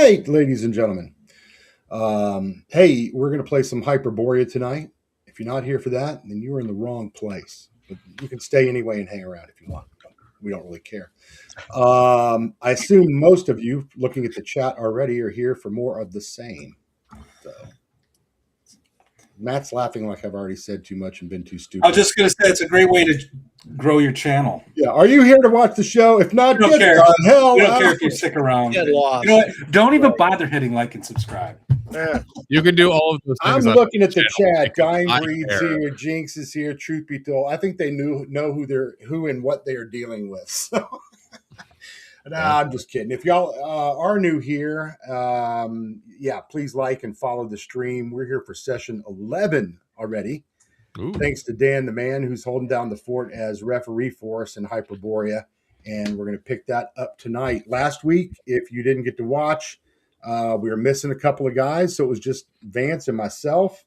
right, ladies and gentlemen. Hey, we're going to play some Hyperborea tonight. If you're not here for that, then you're in the wrong place. But you can stay anyway and hang around if you want. We don't really care. I assume most of you, looking at the chat already, are here for more of the same. So, Matt's laughing like I've already said too much and been too stupid. I was just going to say it's a great way to grow your channel. Yeah, are you here to watch the show? If not, We don't care. hell We don't care if you stick around. Get lost. You know what? Don't even bother hitting like and subscribe. Yeah. You can do all of those things. I'm looking at the chat. because Dying I Breed's care. here. Jinx is here. Truth be told, I think they know who and what they are dealing with. So, I'm just kidding. If y'all are new here, please like and follow the stream. We're here for session 11 already. Ooh. Thanks to Dan, the man who's holding down the fort as referee for us in Hyperborea, and we're going to pick that up tonight. Last week, if you didn't get to watch, we were missing a couple of guys, so it was just Vance and myself,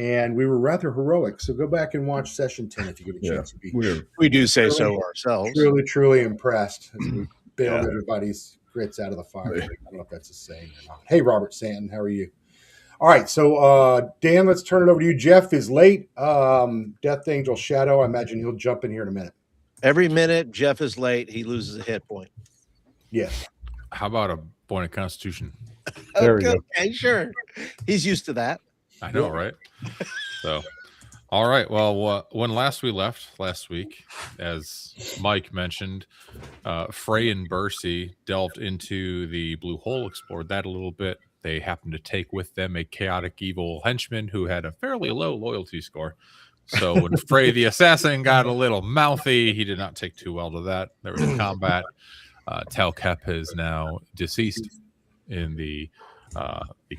and we were rather heroic. So go back and watch session 10 if you get a chance to be. We do say so ourselves. Truly impressed as we bailed everybody's grits out of the fire. I don't know if that's a saying or not. Hey, Robert Santon, how are you? All right, so Dan, let's turn it over to you. Jeff is late. Death Angel Shadow, I imagine he'll jump in here in a minute. Every minute Jeff is late, he loses a hit point. Yes. How about a point of Constitution? There we go. Okay, sure. He's used to that. I know, right? So, all right. Well, when last week, as Mike mentioned, Frey and Bercy delved into the Blue Hole, explored that a little bit. They happened to take with them a chaotic evil henchman who had a fairly low loyalty score. So when Frey the assassin got a little mouthy, he did not take too well to that. There was combat. Talcap is now deceased in the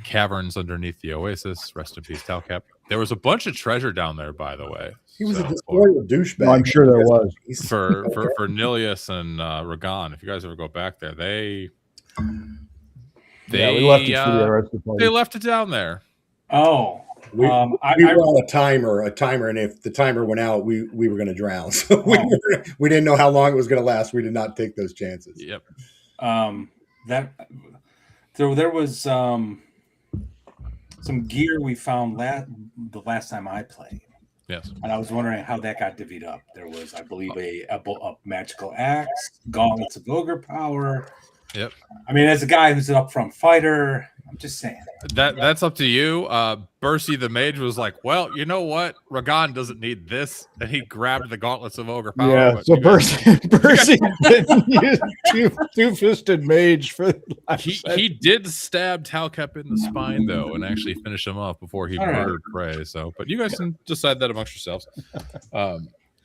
caverns underneath the oasis. Rest in peace, Talcap. There was a bunch of treasure down there, by the way. He was a disloyal douchebag. I'm sure there was. For Nilius and Ragan. If you guys ever go back there, we left it for the rest of the party. They left it down there. Oh. We were on a timer, and if the timer went out, we were going to drown. So we didn't know how long it was going to last. We did not take those chances. Yep. There was some gear we found the last time I played. Yes. And I was wondering how that got divvied up. There was, I believe, a magical axe, gauntlets of ogre power. Yep. I mean, as a guy who's an upfront fighter, I'm just saying. That's up to you. Bercy the mage was like, well, you know what? Ragan doesn't need this. And he grabbed the gauntlets of ogre power. Yeah, so Bercy didn't use two-fisted mage for he did stab Talcap in the spine, though, and actually finish him off before he murdered Prey. So, but you guys can decide that amongst yourselves.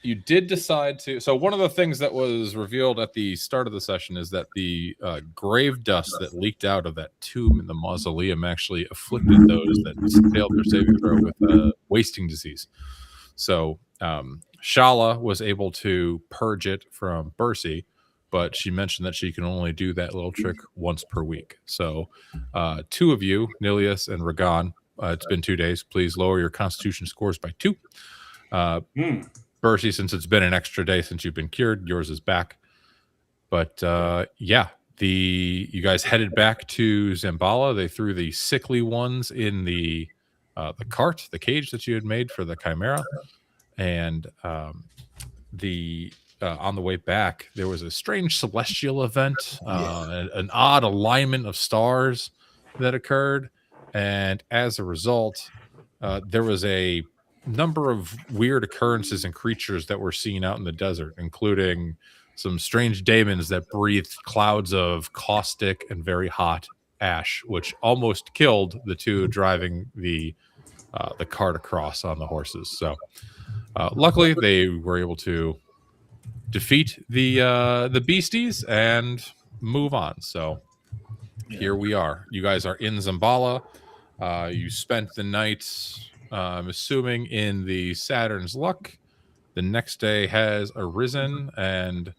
You did decide to. So one of the things that was revealed at the start of the session is that the grave dust that leaked out of that tomb in the mausoleum actually afflicted those that failed their saving throw with wasting disease. So Shala was able to purge it from Bercy, but she mentioned that she can only do that little trick once per week. So two of you, Nilius and Ragan, it's been 2 days. Please lower your Constitution scores by 2. Bercy, since it's been an extra day since you've been cured, yours is back. But you guys headed back to Xambaala. They threw the sickly ones in the cart, the cage that you had made for the Chimera, and on the way back there was a strange celestial event, an odd alignment of stars that occurred, and as a result, there was a number of weird occurrences and creatures that were seen out in the desert, including some strange daemons that breathed clouds of caustic and very hot ash, which almost killed the two driving the cart across on the horses. So luckily they were able to defeat the beasties and move on. So here we are. You guys are in Xambaala. You spent the night, I'm assuming, in the Saturn's Luck. The next day has arisen, and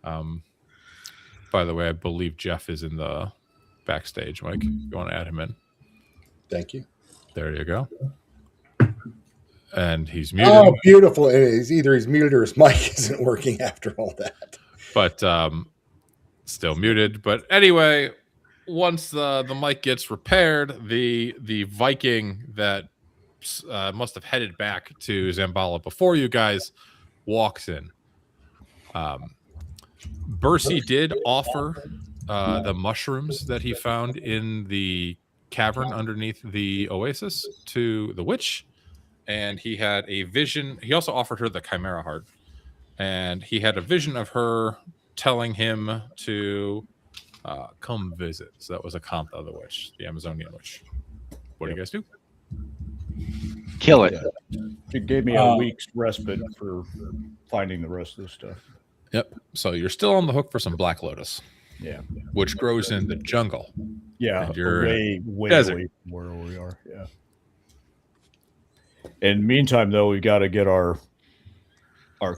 by the way, I believe Jeff is in the backstage. Mike, you want to add him in? Thank you. There you go. And he's muted. Oh, beautiful. He's muted or his mic isn't working after all that. But still muted. But anyway, once the mic gets repaired, the Viking that must have headed back to Xambaala before you guys walks in. Bercy did offer the mushrooms that he found in the cavern underneath the oasis to the witch, and he had a vision. He also offered her the chimera heart, and he had a vision of her telling him to come visit. So that was Acantha, the witch, the Amazonian witch. What do you guys do? Kill it. It gave me a week's respite for finding the rest of the stuff. Yep. So you're still on the hook for some black lotus. Yeah. Which grows in the jungle. Yeah. And you're way desert. away from where we are. Yeah. In the meantime, though, we got to get our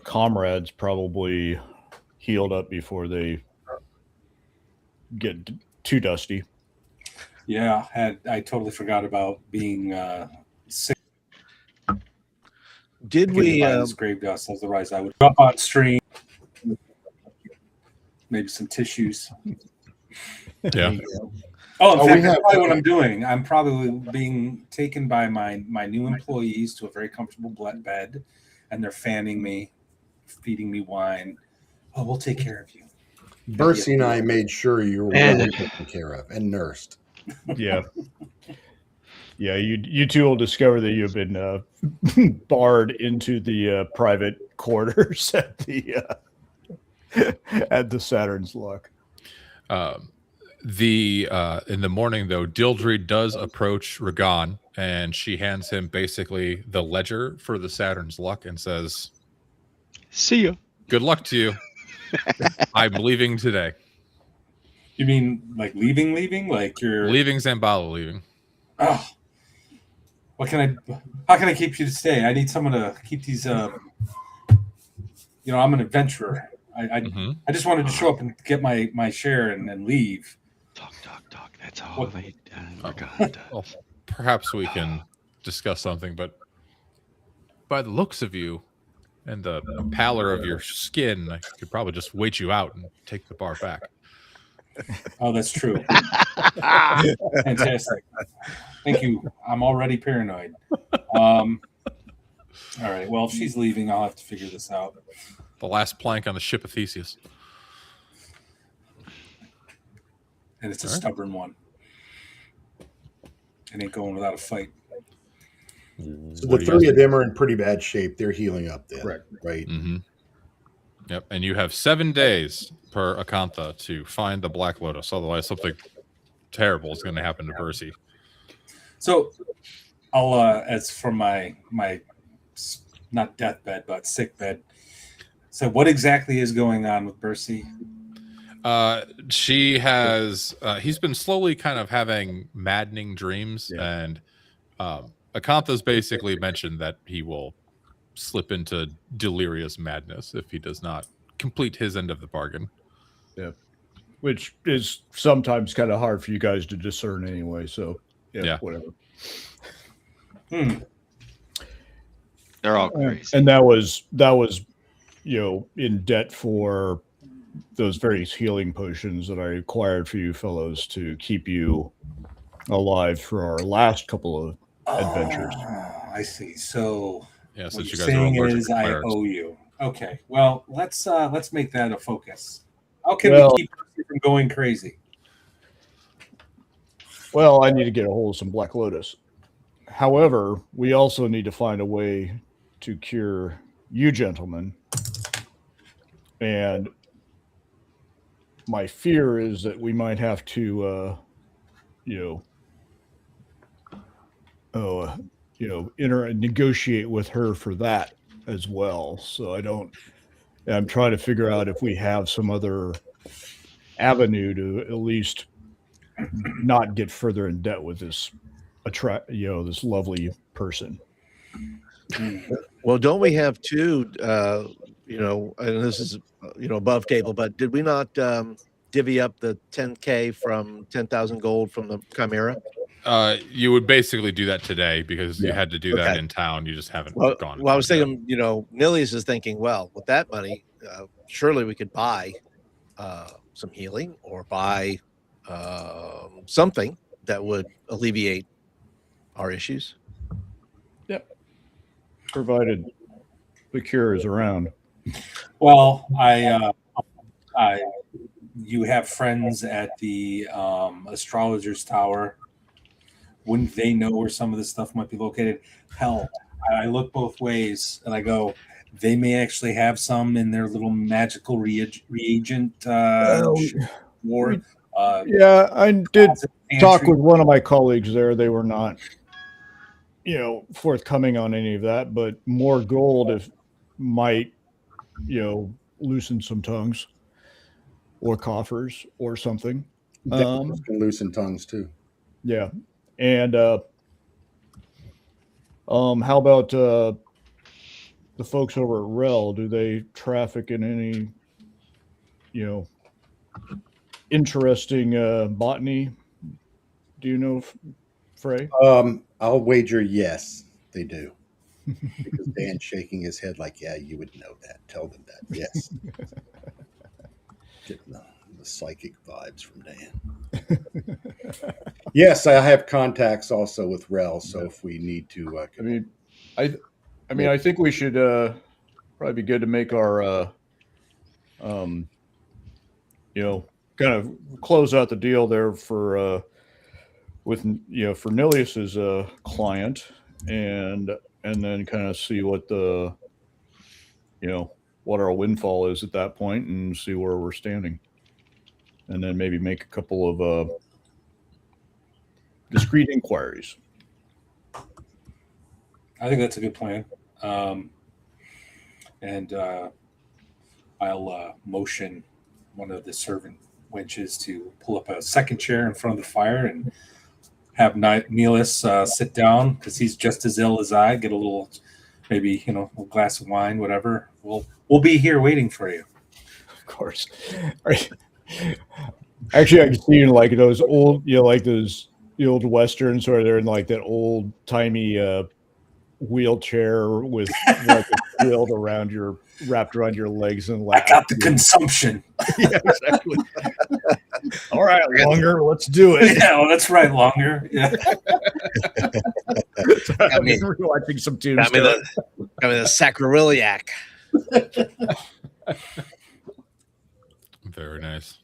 comrades probably healed up before they get too dusty. Yeah, I totally forgot about being sick. Did we? This grave dust? Otherwise, I would up on stream. Maybe some tissues. Yeah. Oh, in fact, we that's have- probably what I'm doing. I'm probably being taken by my new employees to a very comfortable bed, and they're fanning me, feeding me wine. Oh, we'll take care of you. Bercy and I made sure you were well taken care of and nursed. Yeah. Yeah, you two will discover that you've been barred into the private quarters at the Saturn's Luck. In the morning, though, Dildred does approach Ragan, and she hands him basically the ledger for the Saturn's Luck and says, See ya. "Good luck to you. I'm leaving today. You mean like leaving? Like you're Leaving Xambaala, leaving." Oh, what can I? How can I keep you to stay? I need someone to keep these. I'm an adventurer. I just wanted to show up and get my share and leave. Talk. That's all What? they Well, perhaps we can discuss something, but by the looks of you and the pallor of your skin, I could probably just wait you out and take the bar back. Oh, that's true. Fantastic. Thank you. I'm already paranoid. All right. Well, if she's leaving, I'll have to figure this out. The last plank on the ship of Theseus. And it's a All right. stubborn one. It ain't going without a fight. So the three of them are in pretty bad shape. They're healing up then, Correct. right? Mm-hmm. Yep, and you have 7 days per Acantha to find the Black Lotus. Otherwise, something terrible is going to happen to Bercy. So I'll as for my not deathbed but sick bed. So what exactly is going on with Bercy? She has he's been slowly kind of having maddening dreams, Yeah. and Acantha's basically mentioned that he will slip into delirious madness if he does not complete his end of the bargain. Yeah. Which is sometimes kind of hard for you guys to discern anyway. So Yeah. whatever. They're all crazy. And that was in debt for those various healing potions that I acquired for you fellows to keep you alive for our last couple of adventures. I see. So Yeah, what since you're you guys are all saying allergic is to I clerics. owe you. Okay. Well, let's make that a focus. How can Well- we keep Bercy from going crazy? Well, I need to get a hold of some Black Lotus. However, we also need to find a way to cure you gentlemen. And my fear is that we might have to, negotiate with her for that as well. So I'm trying to figure out if we have some other avenue to at least not get further in debt with this this lovely person. Well, don't we have two? And this is above table, but did we not divvy up the 10K from 10,000 gold from the Chimera? You would basically do that today because you Yeah. had to do that Okay. in town. You just haven't Well, gone. I was thinking, Nilius is thinking, well, with that money, surely we could buy some healing or buy something that would alleviate our issues. Provided the cure is around. Well, you have friends at the astrologer's tower. Wouldn't they know where some of this stuff might be located? Hell, I look both ways and I go, they may actually have some in their little magical reagent war. Yeah, I did talk pantry. with one of my colleagues there. They were not, forthcoming on any of that, but more gold if might, loosen some tongues or coffers or something. Devils can loosen tongues too. Yeah. And how about the folks over at Rel? Do they traffic in any, interesting botany? Do you know, Frey? I'll wager yes, they do. Because Dan's shaking his head like, yeah, you would know that. Tell them that. Yes. Getting the psychic vibes from Dan. Yes, I have contacts also with Rel, so if we need to, I think we should probably be good to make our, kind of close out the deal there for with for Nilius's client, and then kind of see what the what our windfall is at that point, and see where we're standing, and then maybe make a couple of discrete inquiries. I think that's a good plan. And I'll motion one of the servant wenches to pull up a second chair in front of the fire and have Neelis sit down, because he's just as ill as I. Get a little, maybe, a little glass of wine, whatever. We'll be here waiting for you. Of course. Actually, I can see in like those old, like those the old westerns where they're in like that old timey wheelchair with like a quilt wrapped around your legs, and like I got the consumption. Yeah, exactly. All right, Longer, let's do it. Yeah, well, that's right, Longer. Yeah. I've been rewatching some tunes. Got me the sacroiliac. Very nice.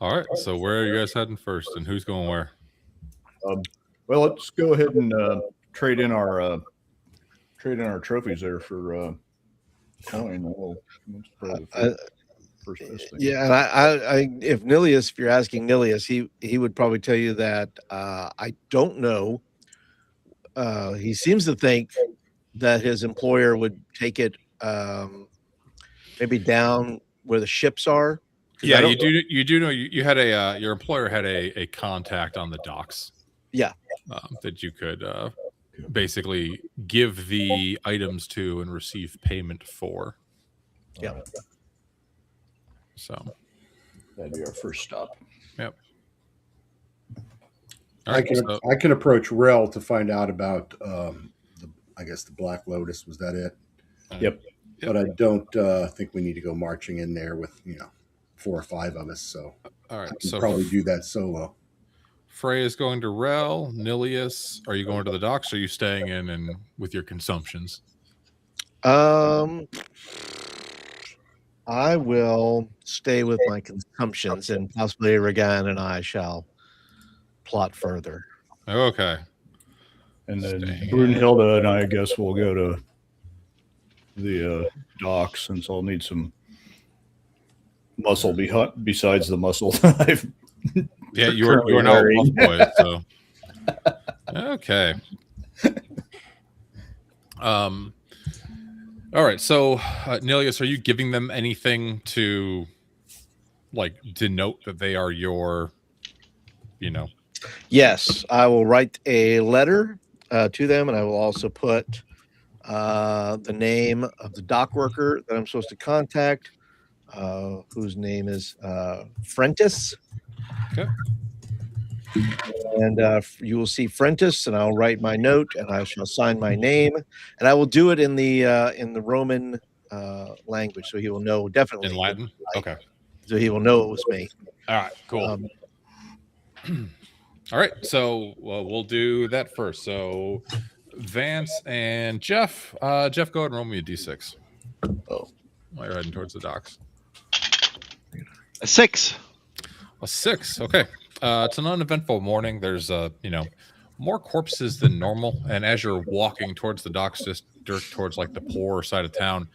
All right, so where are you guys heading first, and who's going where? Well, let's go ahead and trade in our trophies there for coin. First thing. Yeah, and I if Nilius, if you're asking Nilius, he would probably tell you that I don't know. He seems to think that his employer would take it maybe down where the ships are. Yeah, you do know you had your employer had a contact on the docks. Yeah, that you could basically give the items to and receive payment for. Yeah. So that'd be our first stop. Yep. I can approach Rel to find out about I guess the Black Lotus. Was that it? Yep. But I don't think we need to go marching in there with 4 or 5 of us. So all right, I can so probably do that solo. Frey is going to Rel. Nilius, are you going to the docks? Or are you staying in and with your consumptions? I will stay with my consumptions, and possibly Regan and I shall plot further. Okay. And then Brunhilde and I guess we'll go to the docks, since I'll need some muscle besides the muscle that I've you are now a buff boy, so okay. All right, so Nilius, are you giving them anything to like denote that they are your, Yes, I will write a letter to them, and I will also put the name of the dock worker that I'm supposed to contact, whose name is Frentis. Okay. And you will see Frentis, and I'll write my note, and I shall sign my name, and I will do it in the Roman language, so he will know definitely in Latin. Okay. So he will know it was me. All right. Cool. All right, so we'll do that first. So Vance and Jeff. Jeff, go ahead and roll me a d6. Oh. While you're heading towards the docks. A 6. A 6. Okay. It's an uneventful morning. There's more corpses than normal, and as you're walking towards the docks, just towards like the poorer side of town,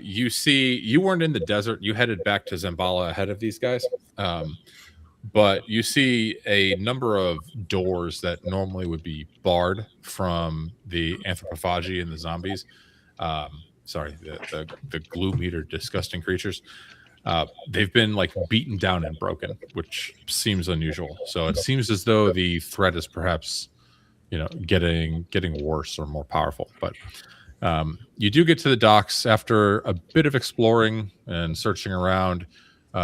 you see you weren't in the desert. You headed back to Xambaala ahead of these guys. But you see a number of doors that normally would be barred from the Anthropophagi and the zombies. Sorry, the gloom eater, disgusting creatures. They've been like beaten down and broken, which seems unusual. So it seems as though the threat is perhaps, getting worse or more powerful. But you do get to the docks after a bit of exploring and searching around.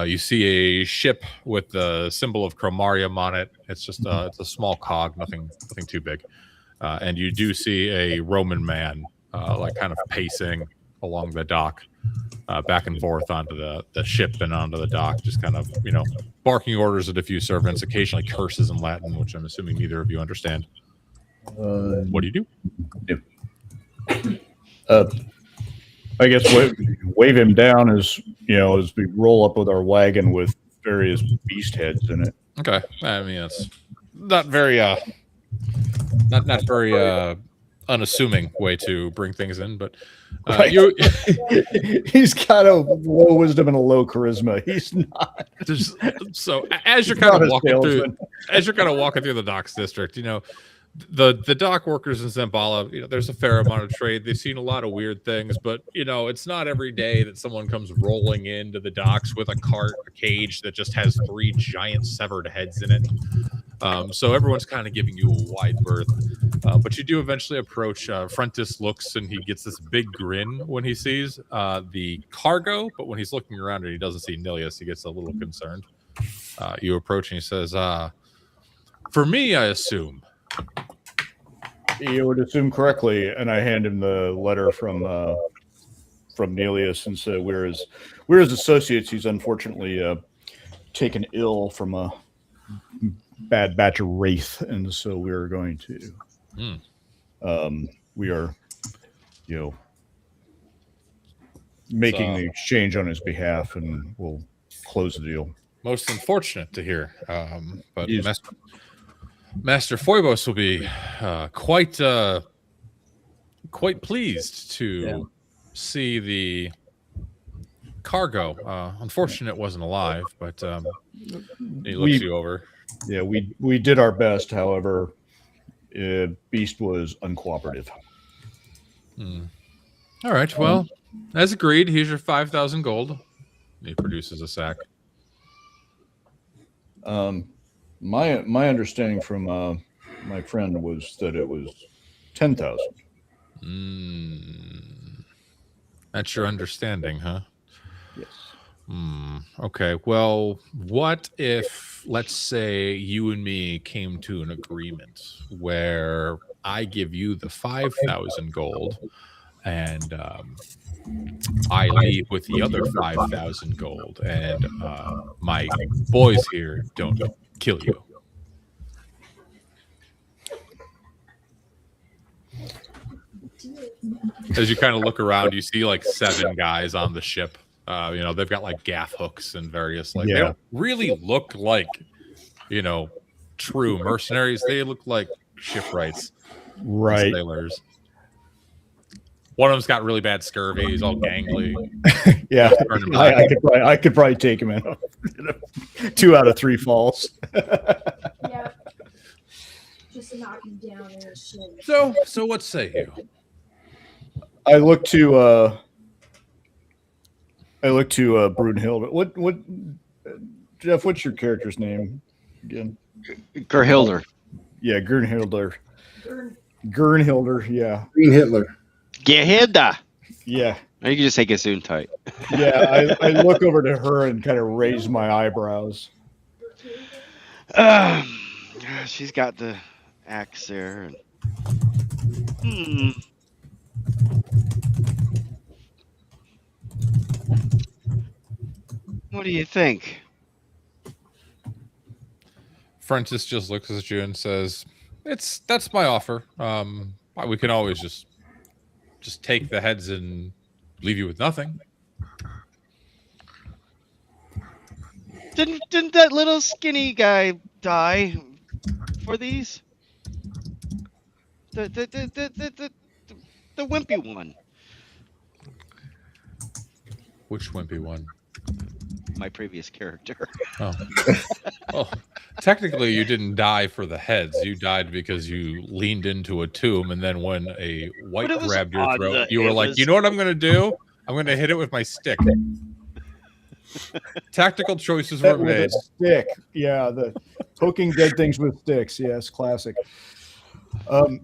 You see a ship with the symbol of Chromarium on it. It's just it's a small cog, nothing too big. And you do see a Roman man, like kind of pacing along the dock, back and forth onto the ship and onto the dock, just kind of, barking orders at a few servants, occasionally curses in Latin, which I'm assuming neither of you understand. What do you do? I guess wave him down as we roll up with our wagon with various beast heads in it. Okay, I mean it's not very not very unassuming way to bring things in, but right. He's got a low wisdom and a low charisma. He's not. So as you're kind of walking through the docks district, the dock workers in Xambaala, there's a fair amount of trade. They've seen a lot of weird things, but it's not every day that someone comes rolling into the docks with a cage that just has 3 giant severed heads in it. So everyone's kind of giving you a wide berth, but you do eventually approach. Frontis looks and he gets this big grin when he sees the cargo, but when he's looking around and he doesn't see Nilius, he gets a little concerned. You approach and he says, "For me, I assume." You would assume correctly, and I hand him the letter from Nelius and said, "We're his associates. He's unfortunately taken ill from a bad batch of wraith, and so we're going to we are making the exchange on his behalf, and we'll close the deal." Most unfortunate to hear, but Master Phoebos will be quite pleased to see the cargo. Unfortunate it wasn't alive, but he looks you over. Yeah, we did our best. However, Beast was uncooperative. All right. Well, as agreed, here's your 5,000 gold. He produces a sack. My understanding from my friend was that it was 10,000. That's your understanding, huh? Yes. Okay. Well, what if, let's say, you and me came to an agreement where I give you the 5,000 gold and I leave with the other 5,000 gold, and my boys here don't kill you? As you kind of look around, you see like 7 guys on the ship. They've got like gaff hooks and various they don't really look like true mercenaries. They look like shipwrights, right? Sailors. One of them's got really bad scurvy. He's all gangly. Yeah, I could probably take him in 2 out of 3 falls. Yeah, just knock him down in his shin. So what say you? I look to Brunhilde. What Jeff? What's your character's name again? Gerhilder. Yeah, Gernhilder. Gernhilder. Yeah. Green Hitler. Gerhilda. Yeah. Or you can just say Gesundheit. Yeah, I look over to her and kind of raise my eyebrows. She's got the axe there. What do you think? Frentis just looks at you and says, that's my offer. We can always just take the heads and leave you with nothing. Didn't that little skinny guy die for these? The wimpy one. Which wimpy one? My previous character. Oh. Well, technically, you didn't die for the heads. You died because you leaned into a tomb, and then when a white But it was grabbed your on throat, the- you were it like, was- you know what I'm going to do? I'm going to hit it with my stick. Tactical choices were With made. a stick. Yeah, the poking dead things with sticks. Yes, classic. Well,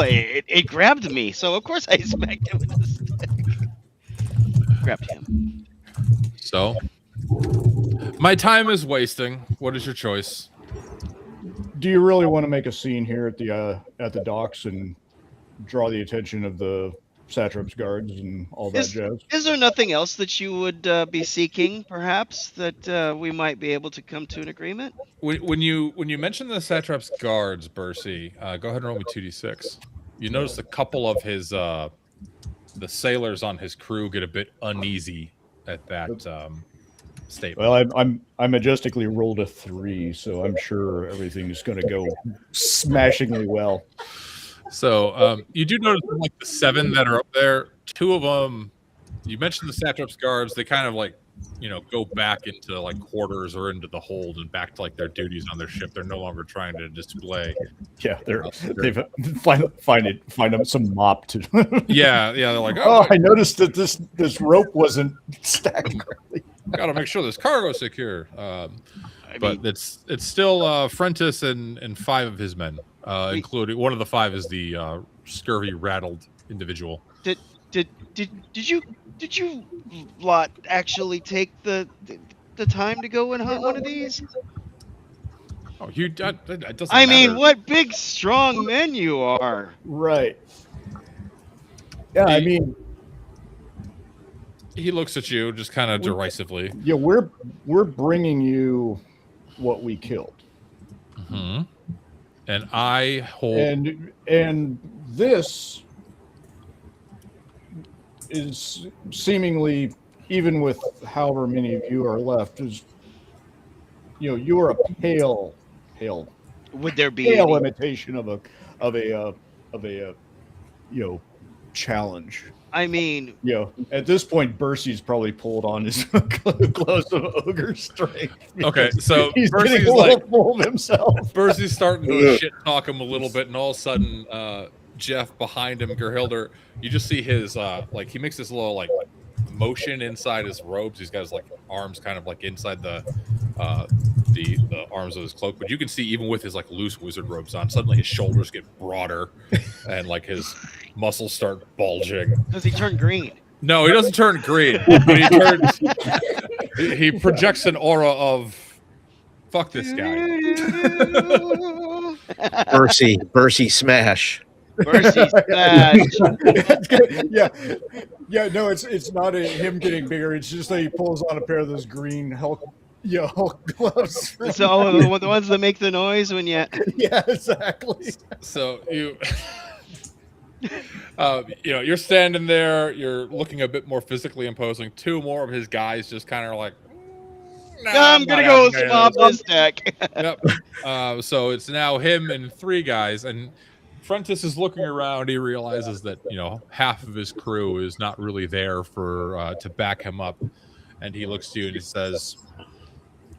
it grabbed me, so of course I smacked it with a stick. Grabbed him. So, my time is wasting. What is your choice? Do you really want to make a scene here at the docks and draw the attention of the satrap's guards and all that jazz? Is there nothing else that you would be seeking, perhaps, that we might be able to come to an agreement? When you mention the satrap's guards, Bercy, go ahead and roll me 2d6. You notice a couple of his the sailors on his crew get a bit uneasy at that statement. Well, I majestically rolled a 3, so I'm sure everything's going to go smashingly well. So you do notice like the 7 that are up there, 2 of them, you mentioned the satrap's guards, they kind of like, go back into like quarters or into the hold and back to like their duties on their ship. They're no longer trying to display. Yeah, they've find some mop to. Yeah, they're like, oh, I noticed that this rope wasn't stacked correctly. Gotta make sure this cargo's secure. But it's still Frentis and 5 of his men, including one of the 5 is the scurvy rattled individual. Did you lot actually take the time to go and hunt one of these? Oh, that doesn't I mean, matter. what big strong men you are. Right. Yeah, I mean, he looks at you just kind of derisively. Yeah, we're bringing you what we killed. Mm-hmm. And I hold and this is seemingly, even with however many of you are left, is you are a pale. Would there be pale imitation of a challenge? I mean, at this point, Bercy's probably pulled on his close of ogre strength. Okay, so he's Bercy's getting a little full of himself. Bercy's starting to shit talk him a little bit, and all of a sudden, Jeff behind him, Gerhilder, you just see his he makes this little motion inside his robes. He's got his arms kind of inside the arms of his cloak, but you can see even with his loose wizard robes on, suddenly his shoulders get broader and his muscles start bulging. Does he turn green? No, he doesn't turn green, but he projects an aura of fuck this guy. Bercy smash. Mercy smash. Yeah, no, it's not him getting bigger. It's just that he pulls on a pair of those green Hulk gloves. So the ones that make the noise when you. Yeah, exactly. So you're standing there. You're looking a bit more physically imposing. 2 more of his guys just kind of are like, I'm gonna go swap this deck. Yep. So it's now him and 3 guys, and Frentis is looking around. He realizes that half of his crew is not really there for to back him up, and he looks to you and he says,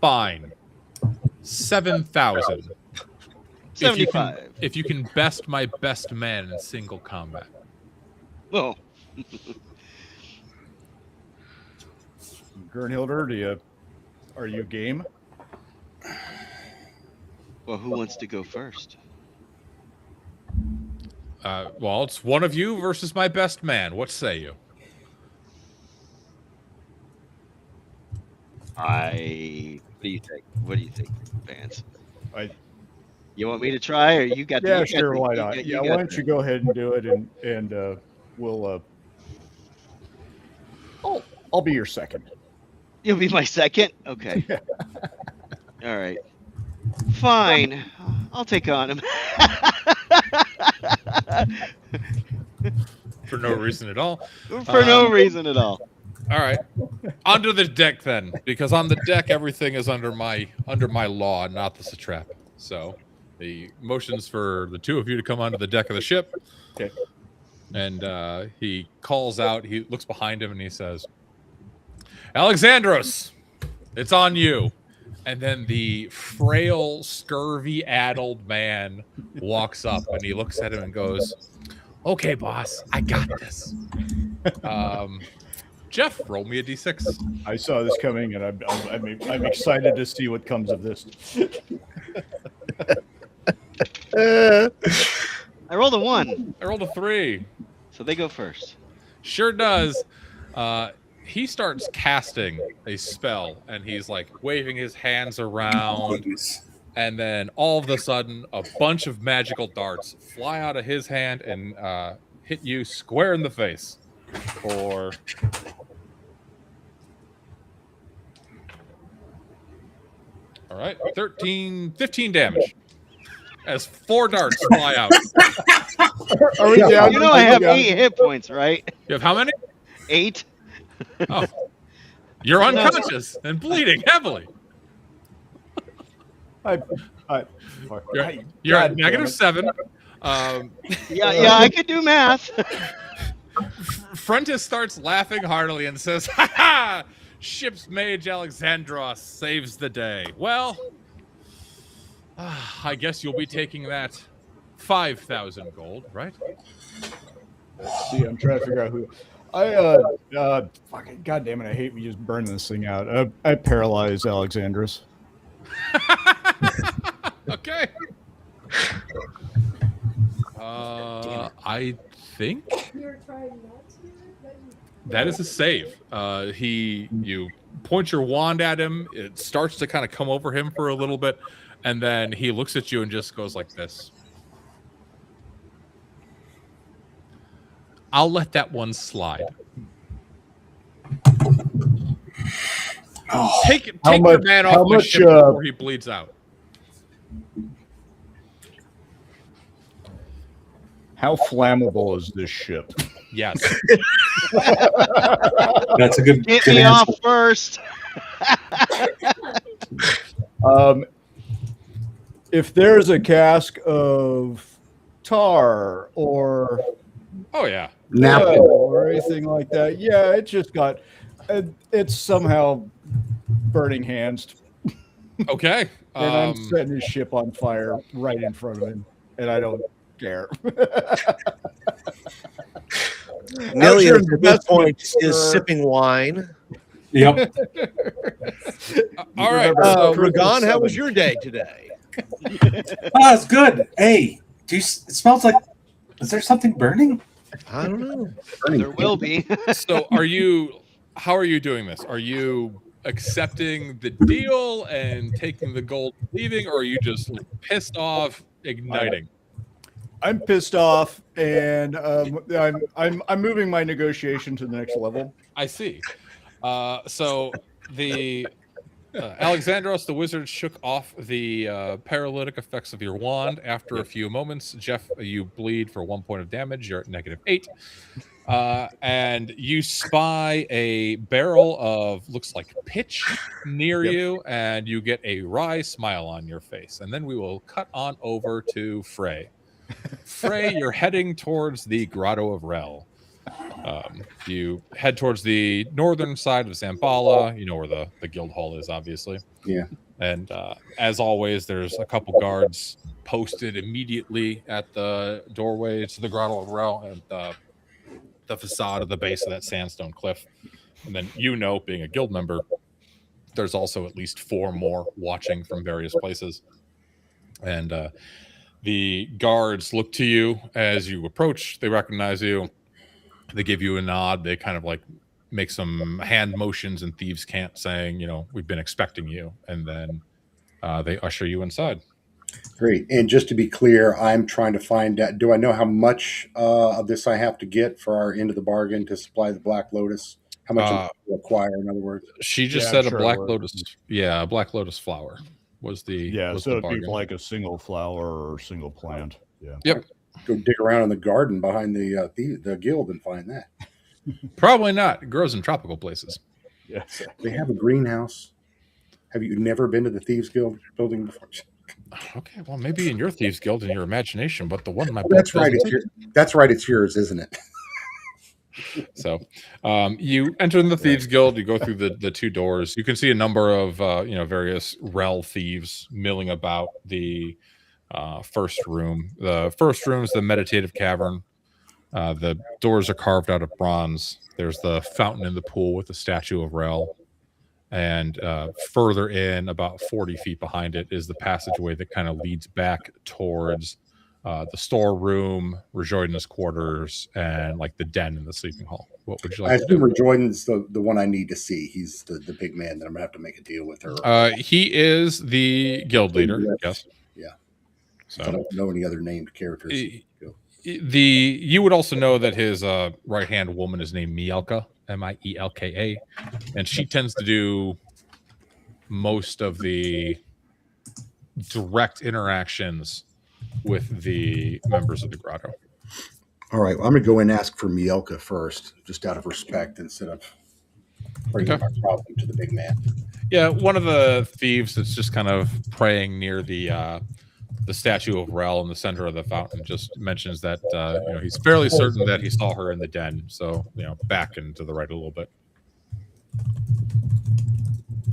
"Fine, 7,000. 75. If you can best my best man in single combat." Oh. Gernhilder, are you game? Well, who wants to go first? Well, it's one of you versus my best man. What say you? What do you think? What do you think, Vance? You want me to try, or you got? Yeah, sure. Why not? Why don't you go ahead and do it, and we'll. I'll be your second. You'll be my second. Okay. All right. Fine, I'll take on him. For no reason at all. For no reason at all. All right, onto the deck then, because on the deck everything is under my law, not the satrap. So the motions for the two of you to come onto the deck of the ship. Okay. And he calls out. He looks behind him and he says, "Alexandros, it's on you." And then the frail, scurvy-addled man walks up and he looks at him and goes, "Okay, boss, I got this." Jeff, roll me a d6. I saw this coming, and I'm excited to see what comes of this. I rolled a 1. I rolled a 3. So they go first. Sure does. He starts casting a spell, and he's like waving his hands around, and then all of a sudden, a bunch of magical darts fly out of his hand and hit you square in the face for... All right, 15 damage as 4 darts fly out. Are we down? You know I have 8 hit points, right? You have how many? 8. Oh, you're unconscious and bleeding heavily. You're at -7. Yeah, I could do math. Frentis starts laughing heartily and says, "Ha ha! Ship's mage Alexandros saves the day. Well, I guess you'll be taking that 5,000 gold, right?" See, I'm trying to figure out who. Fucking goddamn it! I hate we just burn this thing out. I paralyze Alexandros. Okay. I think You're trying not to? that is a save. You point your wand at him. It starts to kind of come over him for a little bit, and then he looks at you and just goes like this. "I'll let that one slide." Take your man off my ship before he bleeds out. How flammable is this ship? Yes. That's a good. Get good me answer. off first. If there's a cask of tar or Oh yeah. Napkin. or anything like that, yeah, it just got. It's somehow burning hands, Okay. and I'm setting his ship on fire right in front of him, and I don't care. Millie, sure at this point, is for- sipping wine. Yep. All right. Ragon, how was your day today? Oh, it's good. Hey, it smells like. Is there something burning? I don't know. There will be. So how are you doing this? Are you accepting the deal and taking the gold and leaving, or are you just pissed off igniting? I'm pissed off, and I'm moving my negotiation to the next level. I see. So the Alexandros, the wizard, shook off the paralytic effects of your wand. After a few moments, Jeff, you bleed for 1 point of damage. You're at -8. And you spy a barrel of, looks like pitch near you, and you get a wry smile on your face. And then we will cut on over to Frey. Frey, you're heading towards the Grotto of Rel. You head towards the northern side of Xambaala. You know where the guild hall is, obviously. Yeah. And as always, there's a couple guards posted immediately at the doorway to the Grotto of Rel and the facade of the base of that sandstone cliff. And then, being a guild member, there's also at least 4 more watching from various places. And the guards look to you as you approach. They recognize you. They give you a nod. They kind of like make some hand motions in thieves' cant saying, we've been expecting you. And then they usher you inside. Great. And just to be clear, I'm trying to find out, do I know how much of this I have to get for our end of the bargain to supply the Black Lotus? How much I acquire, in other words? She just Yeah, said I'm sure a Black it would. Lotus. Yeah, a Black Lotus flower. Was the Yeah, was so the it'd be bargain. like a single flower or single plant. Yeah. Yep. Go dig around in the garden behind the guild and find that. Probably not. It grows in tropical places. Yeah. They have a greenhouse. Have you never been to the Thieves Guild building before? Okay, well, maybe in your Thieves Guild in your imagination, but the one in my book That's right. doesn't. That's right. It's yours, isn't it? So, you enter in the Thieves Guild. You go through the two doors. You can see a number of various rel thieves milling about the first room. The first room is the meditative cavern. The doors are carved out of bronze. There's the fountain in the pool with the statue of Rel. And further in, about 40 feet behind it, is the passageway that kind of leads back towards the storeroom, Rejoiden's quarters, and like the den in the sleeping hall. What would you I like to assume do? Rejoiden's the one I need to see. He's the big man that I'm gonna have to make a deal with her. He is the guild leader. Yes. Yeah. So I don't know any other named characters. you would also know that his right hand woman is named Mielka, Mielka, and she tends to do most of the direct interactions with the members of the grotto. All right, well, I'm gonna go in and ask for Mielka first, just out of respect, instead of bringing my problem to the big man. Yeah, one of the thieves that's just kind of praying near the statue of Rel in the center of the fountain just mentions that he's fairly certain that he saw her in the den. So back and to the right a little bit.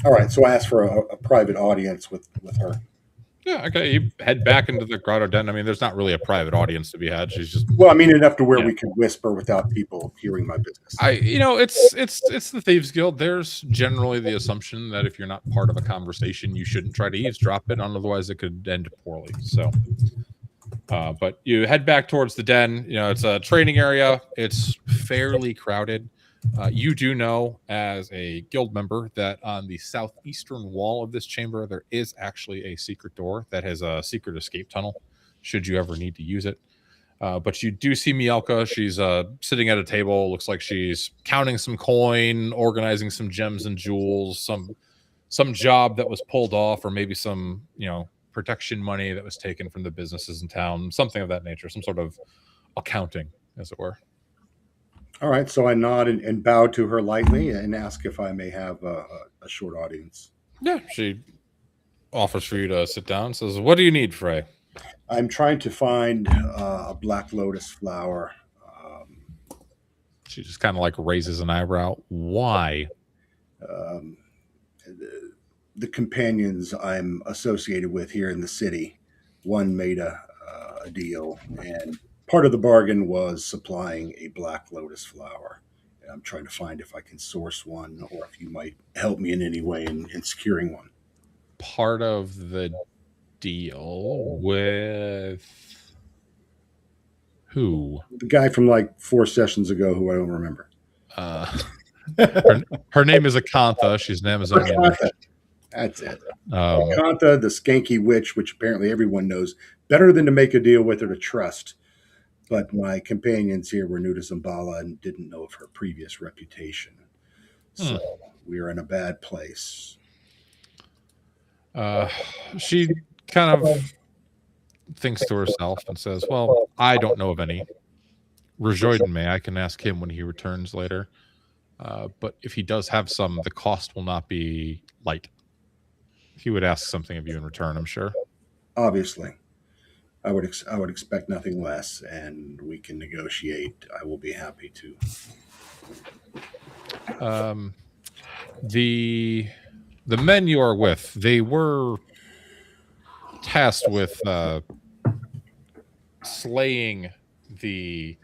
All right, so I asked for a private audience with her. Yeah, okay. You head back into the grotto den. I mean, there's not really a private audience to be had. She's just Well, I mean enough to where we can whisper without people hearing my business. It's the Thieves Guild. There's generally the assumption that if you're not part of a conversation, you shouldn't try to eavesdrop it, otherwise it could end poorly. So, but you head back towards the den. It's a training area. It's fairly crowded. You do know, as a guild member, that on the southeastern wall of this chamber, there is actually a secret door that has a secret escape tunnel, should you ever need to use it. But you do see Mielka. She's sitting at a table. Looks like she's counting some coin, organizing some gems and jewels, some job that was pulled off, or maybe some protection money that was taken from the businesses in town, something of that nature, some sort of accounting, as it were. All right, so I nod and bow to her lightly and ask if I may have a short audience. Yeah, she offers for you to sit down. Says, "What do you need, Frey?" I'm trying to find a black lotus flower. She just kind of like raises an eyebrow. Why? The companions I'm associated with here in the city, one made a deal, and part of the bargain was supplying a black lotus flower. And I'm trying to find if I can source one, or if you might help me in any way in securing one. Part of the deal with who? The guy from like 4 sessions ago, who I don't remember. Her name is Akantha. She's an Amazonian. Akantha. That's it. Akantha, the skanky witch, which apparently everyone knows better than to make a deal with or to trust. But my companions here were new to Xambaala and didn't know of her previous reputation. So we are in a bad place. She kind of thinks to herself and says, "Well, I don't know of any. Rejoiden may. I can ask him when he returns later. But if he does have some, the cost will not be light. He would ask something of you in return, I'm sure." Obviously. I would expect nothing less, and we can negotiate. I will be happy to. The men you are with, they were tasked with slaying the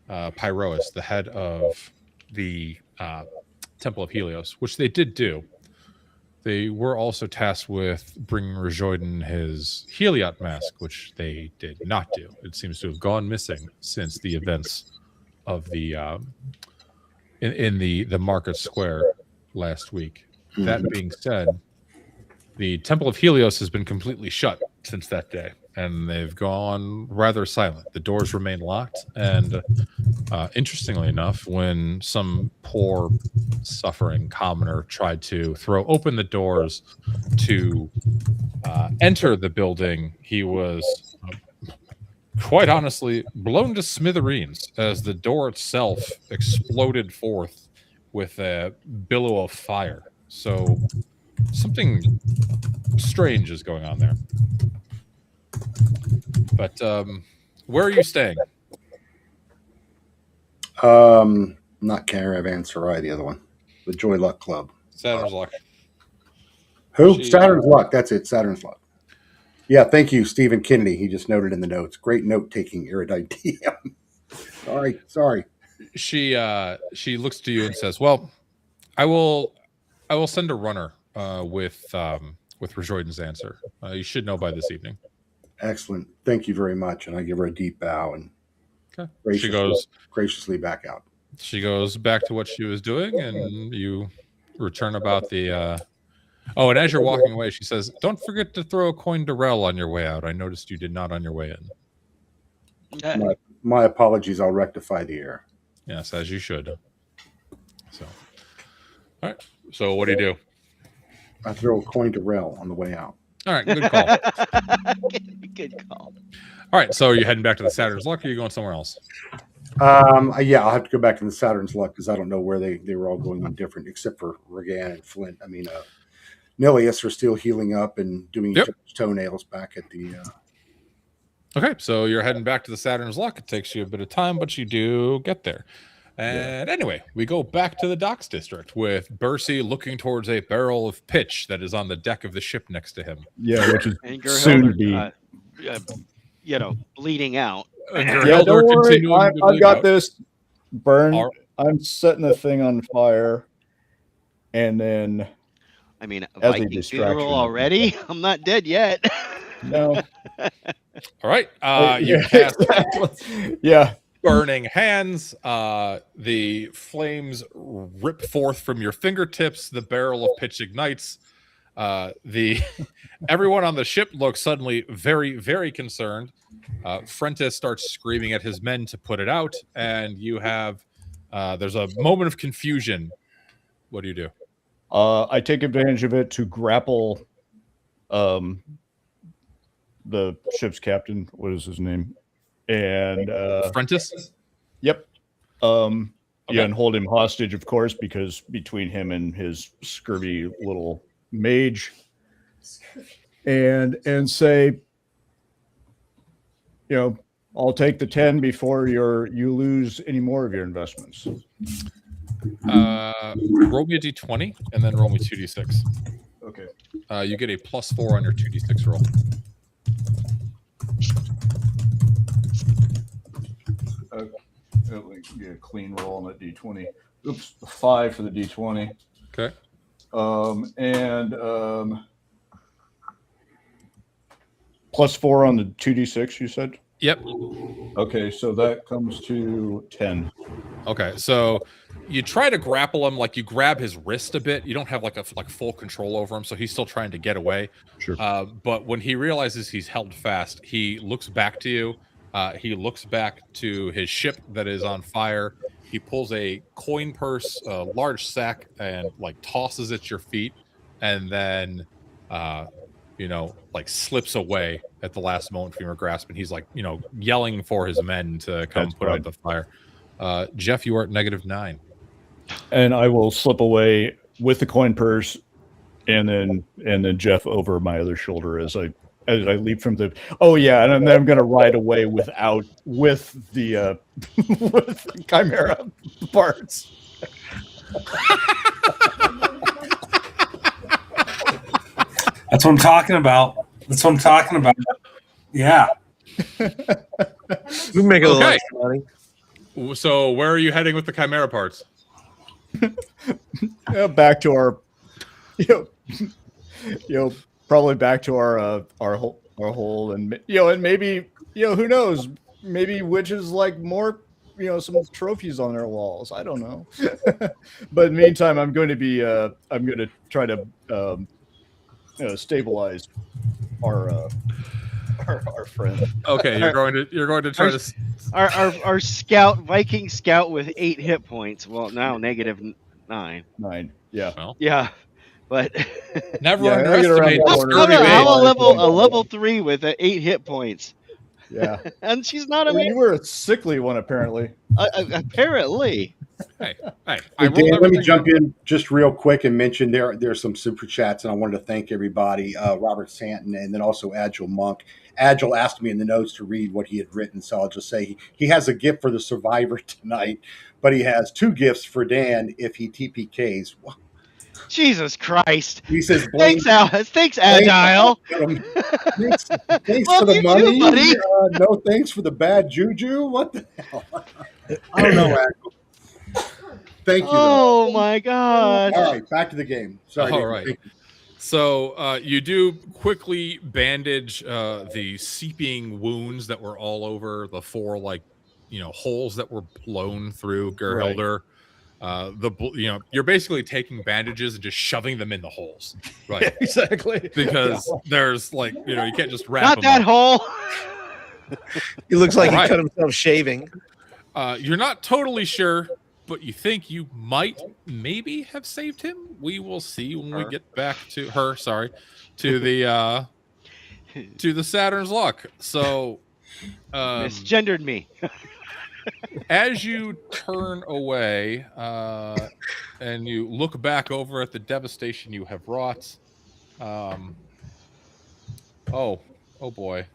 Pyroas, the head of the Temple of Helios, which they did do. They were also tasked with bringing Rejoiden his Heliot mask, which they did not do. It seems to have gone missing since the events of the in the market square last week. That being said, the Temple of Helios has been completely shut since that day, and they've gone rather silent. The doors remain locked, and interestingly enough, when some poor, suffering commoner tried to throw open the doors to enter the building, he was quite honestly blown to smithereens as the door itself exploded forth with a billow of fire. So something strange is going on there. But where are you staying? Not Caravan Sarai, the other one, the Joy Luck Club. Saturn's Luck. Who? Saturn's Luck. That's it. Saturn's Luck. Yeah, thank you, Stephen Kennedy. He just noted in the notes. Great note-taking, erudite DM. Sorry. She looks to you and says, "Well, I will send a runner with Rejoiden's answer. You should know by this evening." Excellent. Thank you very much. And I give her a deep bow and she goes graciously back out. She goes back to what she was doing, and you return about the. Oh, and as you're walking away, she says, "Don't forget to throw a coin to Rel on your way out. I noticed you did not on your way in." My apologies. I'll rectify the error. Yes, as you should. So, all right. So, what do you do? I throw a coin to Rel on the way out. All right, good call. Good call. All right, so are you heading back to the Saturn's Luck, or are you going somewhere else? Yeah, I'll have to go back to the Saturn's Luck because I don't know where they were all going on different, except for Regan and Flint. I mean, Nilius are still healing up and doing each other's toenails back at the. Okay, so you're heading back to the Saturn's Luck. It takes you a bit of time, but you do get there. And anyway, we go back to the docks district with Bercy looking towards a barrel of pitch that is on the deck of the ship next to him. Yeah, which is And soon to be. Bleeding out. Yeah, don't worry. I've got this. Burn. I'm setting the thing on fire. And then. I mean, as a Viking distraction funeral already? I'm not dead yet. No. All right. You cast yeah. Burning hands. The flames rip forth from your fingertips. The barrel of pitch ignites. Everyone on the ship looks suddenly very, very concerned. Frentis starts screaming at his men to put it out, and you have there's a moment of confusion. What do you do? I take advantage of it to grapple the ship's captain. What is his name? And Frentis? Yep. Yeah, and hold him hostage, of course, because between him and his scurvy little mage, and say, I'll take the 10 before you lose any more of your investments. Roll me a d20 and then roll me 2d6. Okay. You get a +4 on your 2d6 roll. Get a clean roll on that d20. Oops, 5 for the d20. Okay. And +4 on the 2d6, you said? Yep. Okay, so that comes to 10. Okay, so you try to grapple him, like you grab his wrist a bit. You don't have like full control over him, so he's still trying to get away. Sure. But when he realizes he's held fast, he looks back to you. He looks back to his ship that is on fire. He pulls a coin purse, a large sack, and tosses at your feet, and then slips away at the last moment from your grasp. And he's yelling for his men to come put out the fire. Jeff, you are at -9. And I will slip away with the coin purse, and then Jeff over my other shoulder as I leap from the. Oh yeah, and then I'm gonna ride away with the with the chimera parts. That's what I'm talking about. Yeah. We make a little extra money. So where are you heading with the chimera parts? Back to our, probably back to our hole, and and maybe who knows, maybe witches like more, some trophies on their walls. I don't know, but in the meantime, I'm going to try to stabilize our friend. Okay, you're going to try to. Our Viking scout with 8 hit points. Well, now -9. 9. Yeah. Well, Yeah. But Never Yeah, I get around underestimate the the corner. sturdy how man. a level 3 with 8 hit points, Yeah. and she's not a Well, you were a sickly one, apparently. apparently. Hey, Hey, I Dan, rolled let me everything. jump in just real quick and mention there's some super chats, and I wanted to thank everybody, Robert Santon, and then also Agile Monk. Agile asked me in the notes to read what he had written, so I'll just say he has a gift for the survivor tonight, but he has 2 gifts for Dan if he TPKs. Jesus Christ! He says, Thanks, thanks, Agile. Thanks Love for the you money. too, buddy. No thanks for the bad juju. What the hell? I don't know, Agile. Thank you, though. Oh my God! All right, back to the game. Sorry. All Dan. right. Thank you. So you do quickly bandage the seeping wounds that were all over the 4 holes that were blown through Gerhilder. You're basically taking bandages and just shoving them in the holes, right? Yeah, exactly. Because there's you can't just wrap Not them that up. hole. He looks like Right. he cut himself shaving. You're not totally sure, but you think you might maybe have saved him. We will see when we get back to her. Sorry, to the Saturn's luck. So, Misgendered me. as you turn away and you look back over at the devastation you have wrought, oh boy.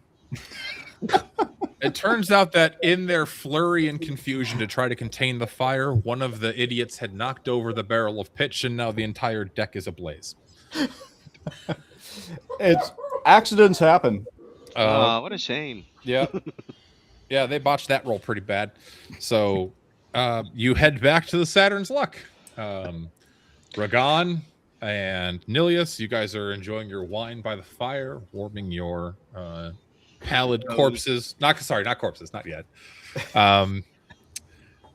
It turns out that in their flurry and confusion to try to contain the fire, one of the idiots had knocked over the barrel of pitch, and now the entire deck is ablaze. It's accidents happen. What a shame. Yeah. Yeah, they botched that roll pretty bad. So you head back to the Saturn's luck. Ragan and Nilius, you guys are enjoying your wine by the fire, warming your pallid corpses. Not corpses, not yet.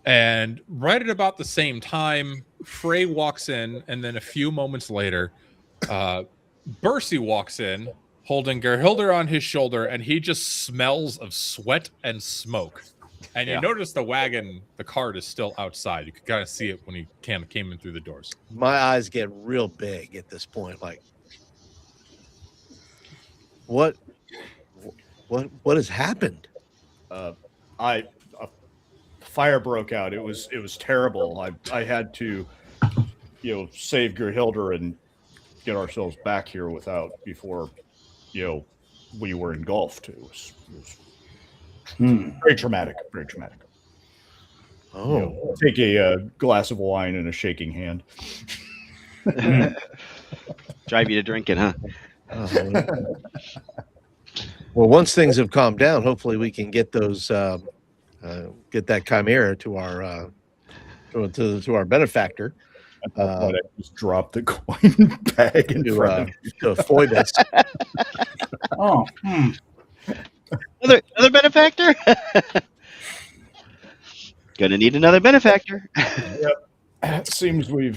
And right at about the same time, Frey walks in, and then a few moments later, Bercy walks in, holding Gerhilder on his shoulder, and he just smells of sweat and smoke. And you notice the cart is still outside. You could kind of see it when he came in through the doors. My eyes get real big at this point. Like, what has happened? Fire broke out. It was terrible. I had to, save Gerhilder and get ourselves back here before we were engulfed. It was very traumatic. Very traumatic. Oh, Take a glass of wine and a shaking hand. Drive you to drinking, huh? Well, once things have calmed down, hopefully we can get those get that chimera to our to our benefactor. I just dropped the coin bag in front of you. To Phoebus. Oh, Another benefactor? Gonna need another benefactor. It seems we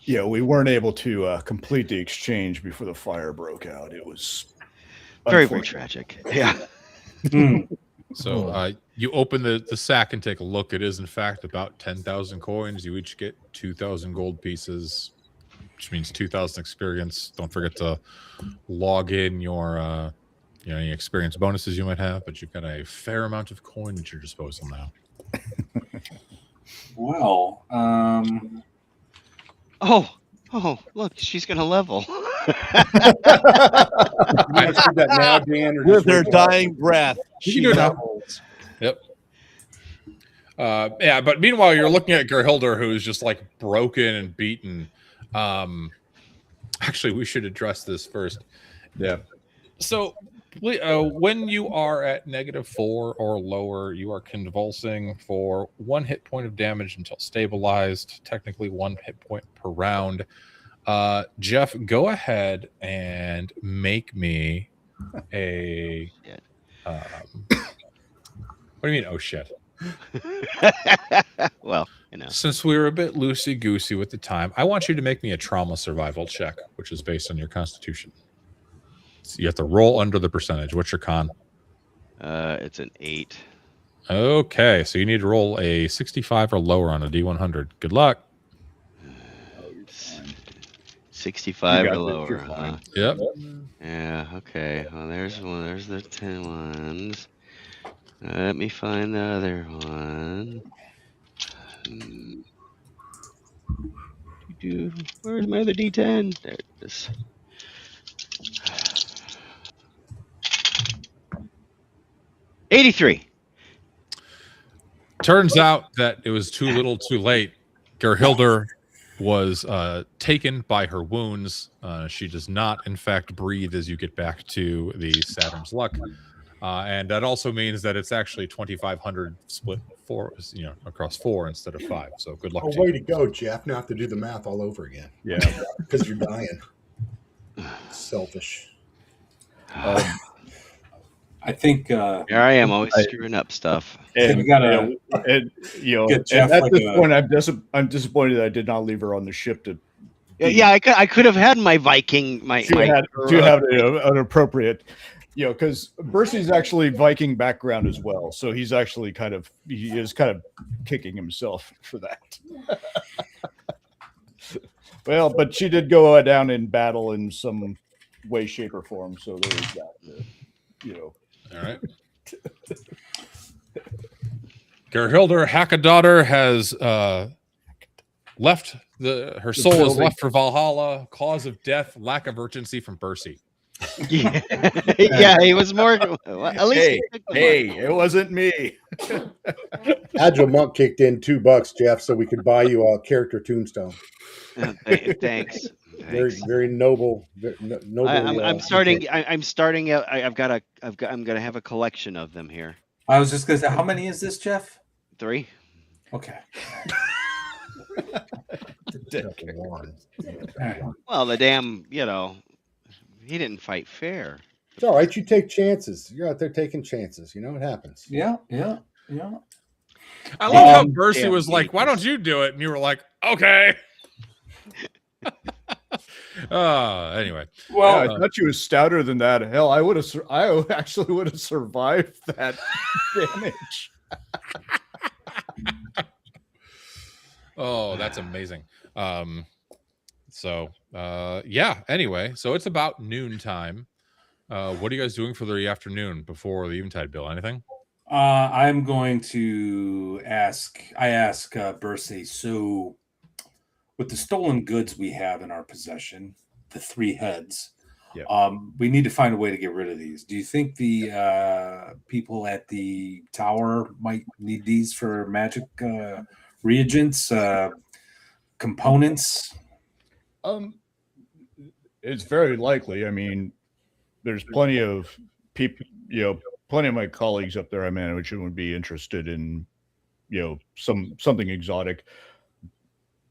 weren't able to complete the exchange before the fire broke out. It was Very, very tragic. Yeah. So you open the sack and take a look. It is, in fact, about 10,000 coins. You each get 2,000 gold pieces, which means 2,000 experience. Don't forget to log in your any experience bonuses you might have, but you've got a fair amount of coin at your disposal now. well. Oh, look, she's gonna level. That now, Dan, or With just her wait? dying breath, You she can do it now. levels. Yep. But meanwhile, you're looking at Gerhilder, who's just broken and beaten. Actually, we should address this first. Yeah. So, when you are at -4 or lower, you are convulsing for 1 hit point of damage until stabilized. Technically, 1 hit point per round. Jeff, go ahead and make me a. What do you mean? Oh shit! Well, Since we were a bit loosey goosey with the time, I want you to make me a trauma survival check, which is based on your constitution. So you have to roll under the percentage. What's your con? it's an 8. Okay, so you need to roll a 65 or lower on a D100. Good luck. 65 You or got this, lower. you're Huh? fine. Yep. Yeah. Okay. Well, there's one. There's the 10 ones. Let me find the other one. Where's my other D10? There it is. $83. Turns out that it was too little too late. Gerhilder was taken by her wounds. She does not, in fact, breathe as you get back to the Saturn's Luck. And that also means that it's actually 2,500 split across 4 instead of 5. So good luck Oh, to way you. to go, Jeff. Now I have to do the math all over again. Yeah. Because you're dying. Selfish. I think Here I am, always screwing up stuff. we gotta get Jeff at like this a- point, I'm disappointed that I did not leave her on the ship to. Yeah, I could have had my Viking, She had to have an appropriate, because Bercy's actually Viking background as well, so he is kind of kicking himself for that. Well, but she did go down in battle in some way, shape, or form, so there is that. All right. Gerhilder Hackadaughter has left her soul is building. left for Valhalla. Cause of death, lack of urgency from Bercy. Yeah, he was more. At least It wasn't me. Agile Monk kicked in $2, Jeff, so we could buy you a character tombstone. Thanks. Very, very noble. Noble. I'm starting. I'm starting out. I'm gonna have a collection of them here. I was just gonna say, how many is this, Jeff? 3. Okay. Well, the damn, he didn't fight fair. It's all right. You take chances. You're out there taking chances. It happens. Yeah. I love how Bercy was like, "Why don't you do it?" And you were like, "Okay." Anyway. Well, I thought you was stouter than that. Hell, I actually would have survived that damage. Oh, that's amazing. Anyway, so it's about noontime. What are you guys doing for the afternoon before the Eventide, Bill? Anything? I'm going to ask Bercy, so with the stolen goods we have in our possession, the 3 heads, we need to find a way to get rid of these. Do you think the people at the tower might need these for magic reagents, components? It's very likely. I mean, there's plenty of people, plenty of my colleagues up there I manage who would be interested in, something exotic.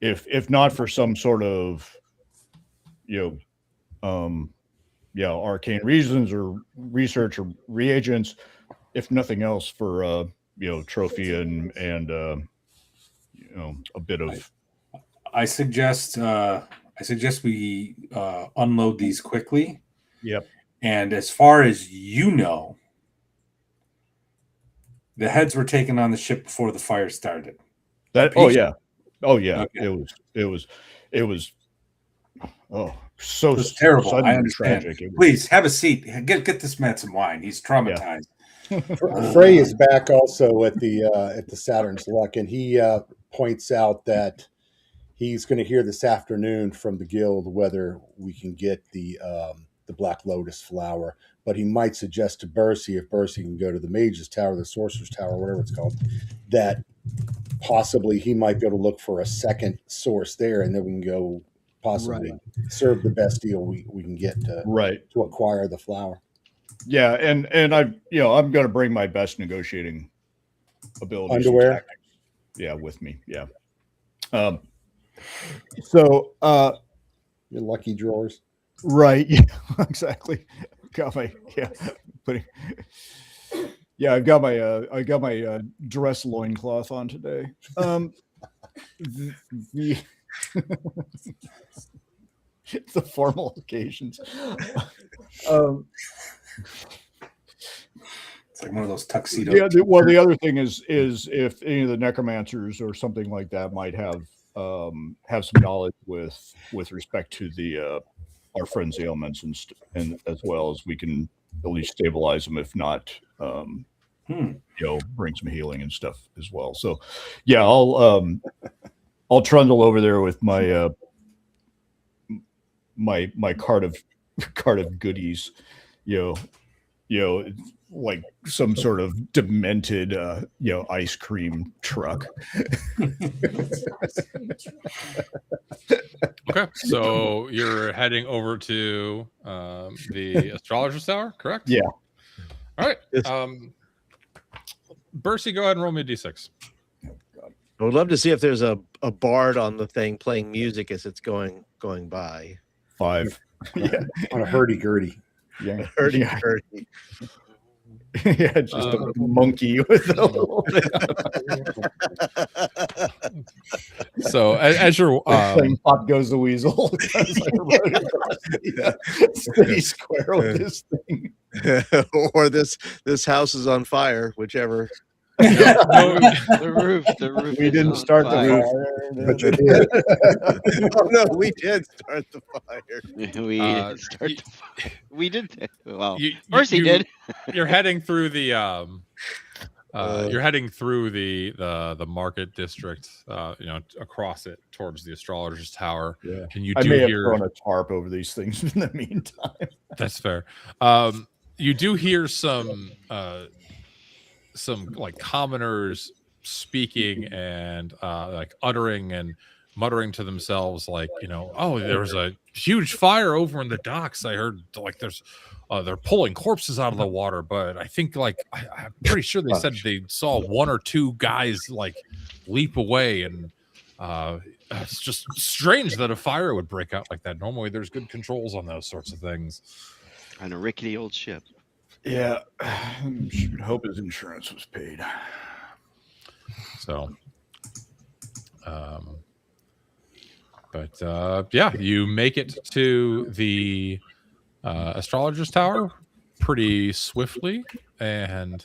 If not for some sort of, arcane reasons or research or reagents, if nothing else for, trophy and a bit of. I suggest we unload these quickly. Yep. And as far as the heads were taken on the ship before the fire started. Oh yeah. Okay. It was so it was terrible. I understand. Tragic. Please have a seat. Get this man some wine. He's traumatized. Frey is back also at the Saturn's Luck, and he points out that he's going to hear this afternoon from the guild whether we can get the Black Lotus flower. But he might suggest to Bercy, if Bercy can go to the Mage's Tower, the Sorcerer's Tower, whatever it's called, that possibly he might be able to look for a second source there, and then we can go possibly serve the best deal we can get to acquire the flower. Yeah, and I'm going to bring my best negotiating abilities. Underwear. Yeah, with me. Yeah. Your lucky drawers. Right. Yeah, exactly. I've got my dress loincloth on today. The formal occasions. It's like one of those tuxedo. Yeah. The other thing is if any of the necromancers or something like that might have have some knowledge with respect to the our friends' ailments and as well as we can at least stabilize them, if not, bring some healing and stuff as well. So, yeah, I'll trundle over there with my my cart of goodies, like some sort of demented ice cream truck. Okay, so you're heading over to the astrologer's tower, correct? Yeah. All right. Bercy, go ahead and roll me a d6. I would love to see if there's a bard on the thing playing music as it's going by. 5. Yeah. On a hurdy-gurdy. Yeah. Hurdy. Yeah, just a monkey with a little So as you're playing Pop Goes the Weasel, city square with this thing, or this house is on fire, whichever. The roof. We is didn't on start the fire. fire. But you did. Oh no, we did start the fire. We didn't start the fire. We did. Well, Bercy did. You're heading through the the market district, across it towards the astrologer's tower. Yeah. And you I do may have hear thrown a tarp over these things in the meantime. That's fair. You do hear some like commoners speaking and like uttering and muttering to themselves, like, oh, there was a huge fire over in the docks. I heard like there's they're pulling corpses out of the water, but I think like I'm pretty sure they said they saw 1 or 2 guys like leap away, and it's just strange that a fire would break out like that. Normally there's good controls on those sorts of things. On a rickety old ship. Yeah, should hope his insurance was paid. So, yeah, you make it to the astrologer's tower pretty swiftly, and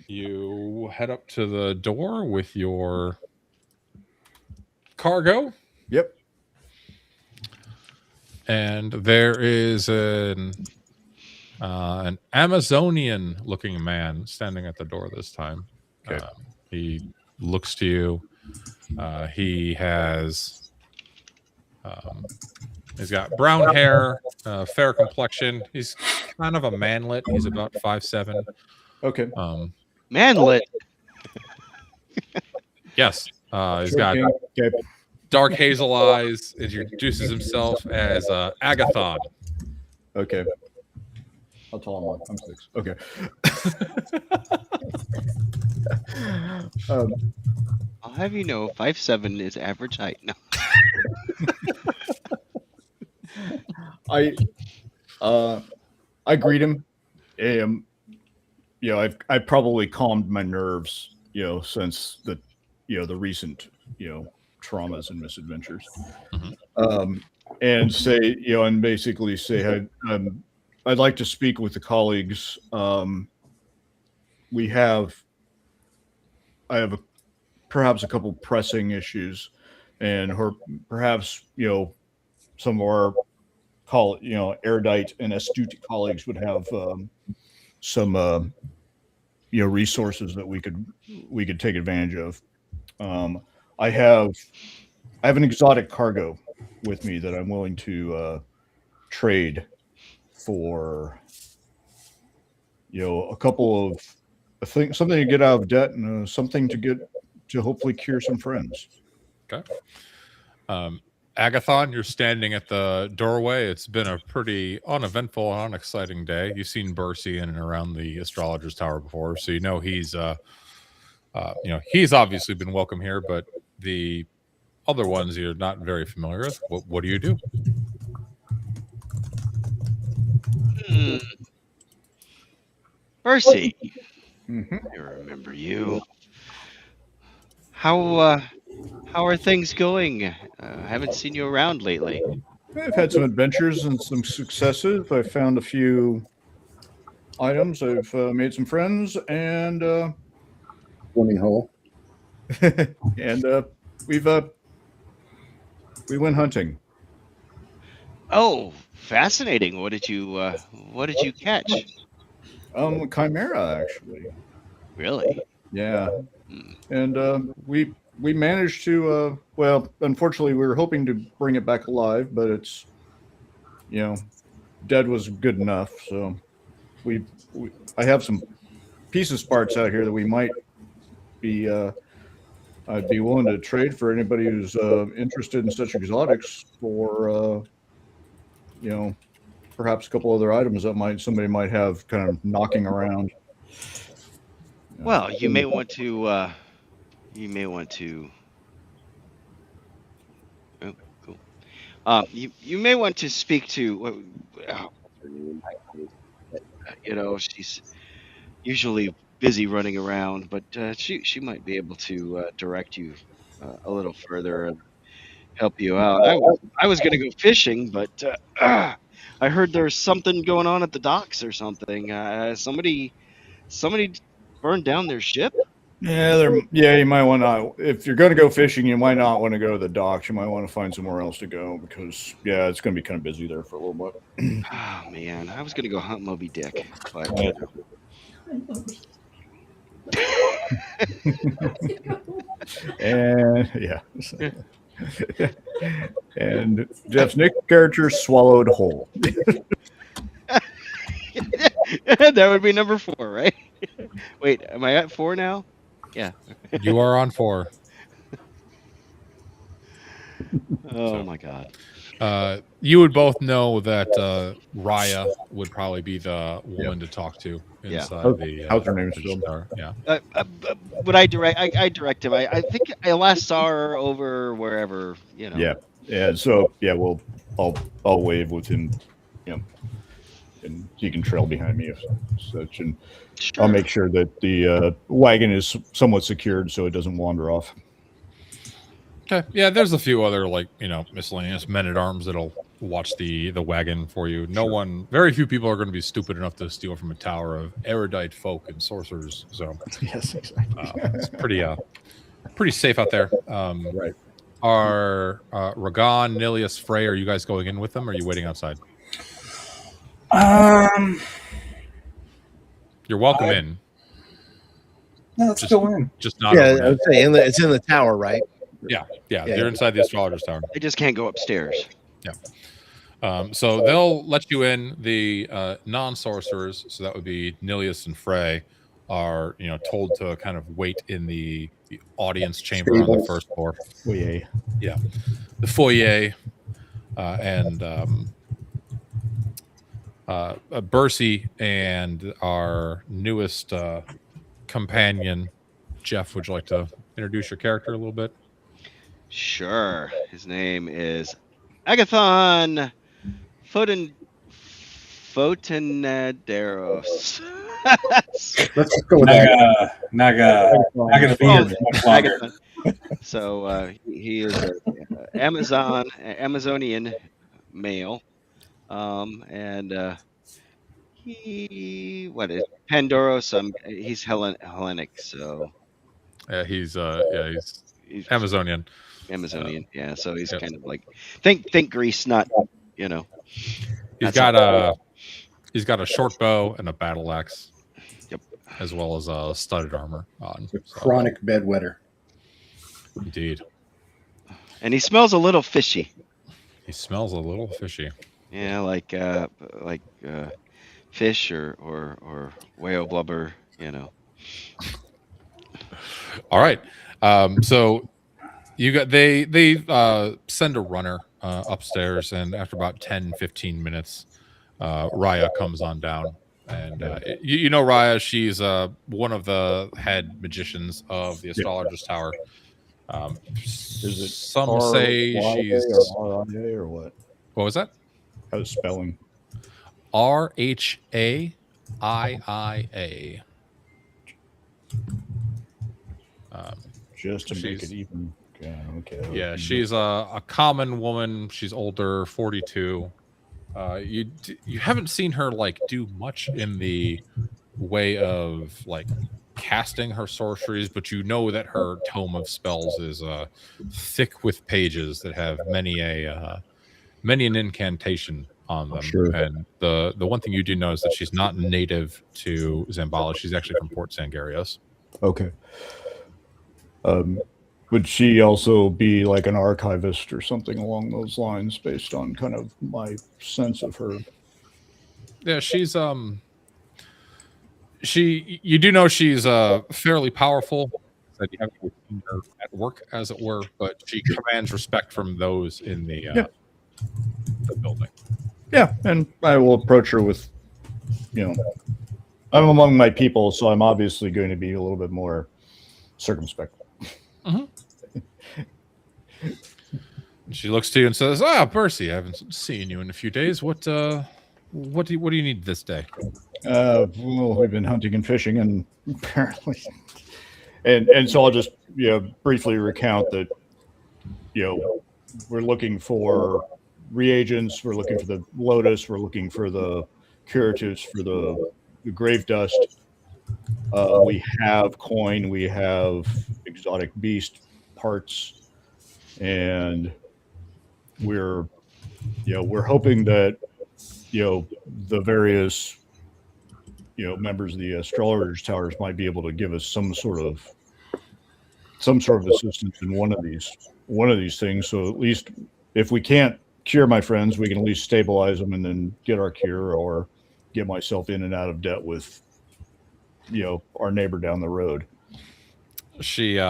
you head up to the door with your cargo. Yep. And there is an Amazonian-looking man standing at the door this time. Okay. He looks to you. He has he's got brown hair, fair complexion. He's kind of a manlet. He's about 5'7". Okay. Manlet. Yes. He's got dark hazel eyes. Introduces himself as Agathon. Okay. How tall am I? I'm 6. Okay. I'll have you know, 5'7" is average height. No. I greet him. I've probably calmed my nerves, since the recent, traumas and misadventures, and say, and basically say, I'd like to speak with the colleagues. I have perhaps a couple pressing issues, and perhaps some of our erudite and astute colleagues would have some resources that we could take advantage of. I have an exotic cargo with me that I'm willing to trade for a couple of things, something to get out of debt, and something to hopefully cure some friends. Okay. Agathon, you're standing at the doorway. It's been a pretty uneventful and unexciting day. You've seen Bercy in and around the astrologer's tower before, so he's he's obviously been welcome here, but the other ones you're not very familiar with. What do you do? Bercy. Mm-hmm. I remember you. How are things going? I haven't seen you around lately. I've had some adventures and some successes. I found a few items. I've made some friends, and Swimming hole. and we went hunting. Oh, fascinating. What did you catch? Chimera, actually. Really? Yeah, Hmm. and we managed to. Well, unfortunately, we were hoping to bring it back alive, but it's dead was good enough. So we I have some pieces parts out here that we might be. I'd be willing to trade for anybody who's interested in such exotics for perhaps a couple other items that somebody might have kind of knocking around. Well, you may want to. Oh, cool. You may want to speak to. What's her name? She's usually busy running around, but she might be able to direct you a little further and help you out. I was gonna go fishing, but I heard there's something going on at the docks or something. Somebody burned down their ship. Yeah, you might want to. If you're going to go fishing, you might not want to go to the docks. You might want to find somewhere else to go because it's going to be kind of busy there for a little bit. Oh man, I was gonna go hunt Moby Dick, but And yeah, and Jeff's Nick character swallowed whole. that would be number 4, right? Wait, am I at 4 now? Yeah. You are on 4. Oh my god. You would both know that Raya would probably be the woman to talk to inside the. How's her name still? Yeah. Would I direct? I direct him. I think I last saw her over wherever. Yeah. So I'll wave with him, and he can trail behind me if such, and Sure. I'll make sure that the wagon is somewhat secured so it doesn't wander off. Okay. Yeah, there's a few other miscellaneous men-at-arms that'll watch the wagon for you. Very few people are going to be stupid enough to steal from a tower of erudite folk and sorcerers. So yes, exactly. It's pretty safe out there. Right. Are Ragan, Nilius, Frey, are you guys going in with them or are you waiting outside? You're welcome in. No, let's go in. Just not. Yeah, I would say it's in the tower, right? Yeah. You're inside the astrologer's tower. I just can't go upstairs. Yeah. So they'll let you in. The non-sorcerers, so that would be Nilius and Frey, are told to kind of wait in the audience chamber on the first floor. Foyer. Yeah, the foyer, and Bercy and our newest companion, Jeff. Would you like to introduce your character a little bit? Sure. His name is Agathon Fotenaderos. Let's go with that. Not gonna be here for much longer. Agathon. So he is an Amazonian male, and is Pandoros? He's Hellenic, so he's Amazonian. Amazonian, yeah. So he's kind of like think Greece, not He's got a short bow and a battle axe. Yep. As well as a studded armor on. The chronic bedwetter. Indeed. And he smells a little fishy. He smells a little fishy. Yeah, like fish or whale blubber, All right. So they send a runner upstairs, and after about 10-15 minutes, Raya comes on down. And Raya, she's one of the head magicians of the astrologer's tower. Is it some say she's R-I-A or what? What was that? How's spelling? RHAIIA. Just to make it even. Okay. Yeah, she's a common woman. She's older, 42. You haven't seen her do much in the way of casting her sorceries, but you know that her tome of spells is thick with pages that have many an incantation on them. Sure. And the one thing you do know is that she's not native to Xambaala. She's actually from Port Sangarios. Okay. Would she also be like an archivist or something along those lines, based on kind of my sense of her? Yeah, she's you do know she's fairly powerful. That you haven't seen her at work, as it were, but she commands respect from those in the building. Yeah, and I will approach her with, I'm among my people, so I'm obviously going to be a little bit more circumspect. She looks to you and says, Percy, I haven't seen you in a few days. What do you need this day? Well, we've been hunting and fishing, and apparently, and so I'll just briefly recount that we're looking for reagents, we're looking for the lotus, we're looking for the curatives for the grave dust. We have coin, we have exotic beast parts, and we're hoping that the various members of the astrologers towers might be able to give us some sort of assistance in one of these things. So at least if we can't cure my friends, we can at least stabilize them and then get our cure, or get myself in and out of debt with our neighbor down the road. She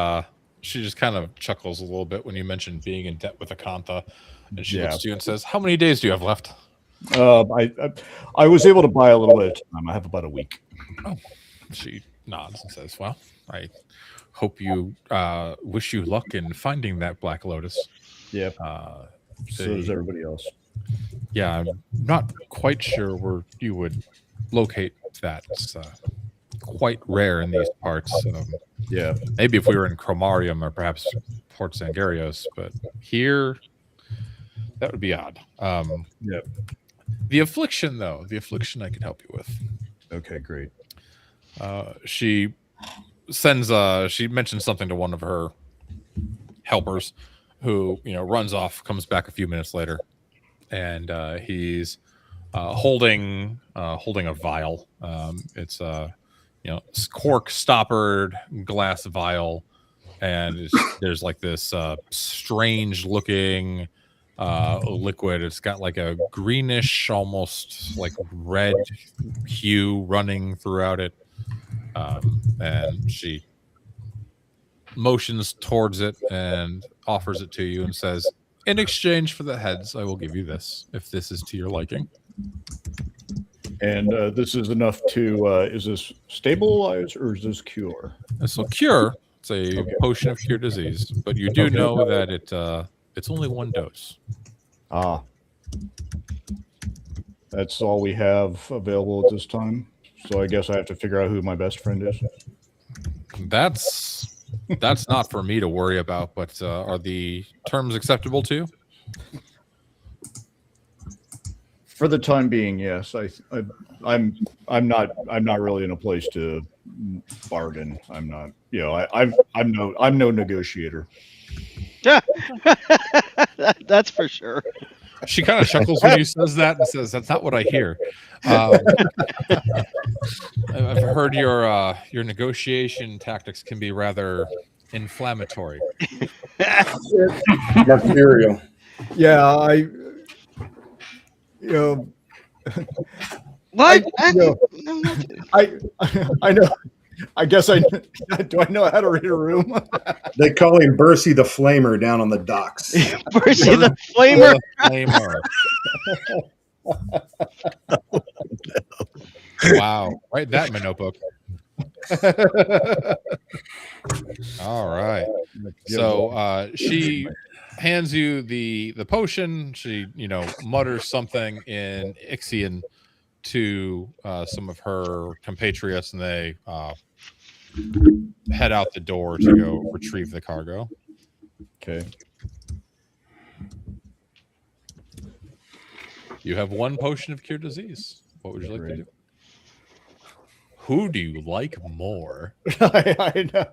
just kind of chuckles a little bit when you mention being in debt with Akantha, and she looks to you and says, "How many days do you have left?" I was able to buy a little bit of time. I have about a week. Oh, she nods and says, "Well, I hope you wish you luck in finding that Black Lotus." Yeah. So does everybody else. Yeah, I'm not quite sure where you would locate that. It's quite rare in these parts. Yeah. Maybe if we were in Chromarium or perhaps Port Sangarios, but here, that would be odd. Yeah. The affliction, though, I can help you with. Okay, great. She mentions something to one of her helpers, who runs off, comes back a few minutes later, and he's holding a vial. It's cork stoppered glass vial, and there's like this strange looking liquid. It's got like a greenish, almost like red hue running throughout it, and she motions towards it and offers it to you and says, "In exchange for the heads, I will give you this, if this is to your liking." And this is enough to is this stabilize or is this cure? This will cure. It's a potion of cure disease, but you do know that it's only one dose. That's all we have available at this time. So I guess I have to figure out who my best friend is. That's not for me to worry about, but are the terms acceptable to you? For the time being, yes. I'm not really in a place to bargain. I'm not. I'm no negotiator. That's for sure. She kind of chuckles when you says that and says, "That's not what I hear." I've heard your negotiation tactics can be rather inflammatory. Mercurial. Yeah, What? I know. I guess do I know how to read a room? They call him Bercy the Flamer down on the docks. Percy the Flamer. Wow. Write that in my notebook. All right. So she hands you the potion. She, mutters something in Ixian to some of her compatriots, and they head out the door to go retrieve the cargo. Okay. You have one potion of cure disease. What would you like to do? Who do you like more? I know.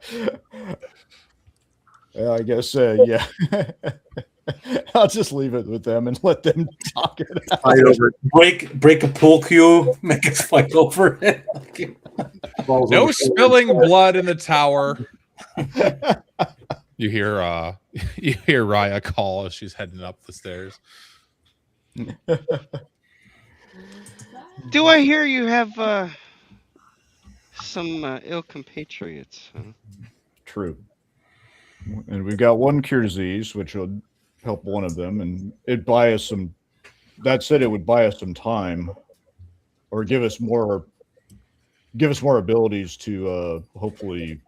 Yeah, I guess, yeah. I'll just leave it with them and let them talk it out. Fight over Break a pool cue, make us fight over it. balls on No the floor. spilling blood in the tower. You hear Raya call as she's heading up the stairs. Do I hear you have some ill compatriots? Huh? True. And we've got one cure disease, which will help one of them, and it'd buy us some. That said, it would buy us some time, or give us more abilities to hopefully,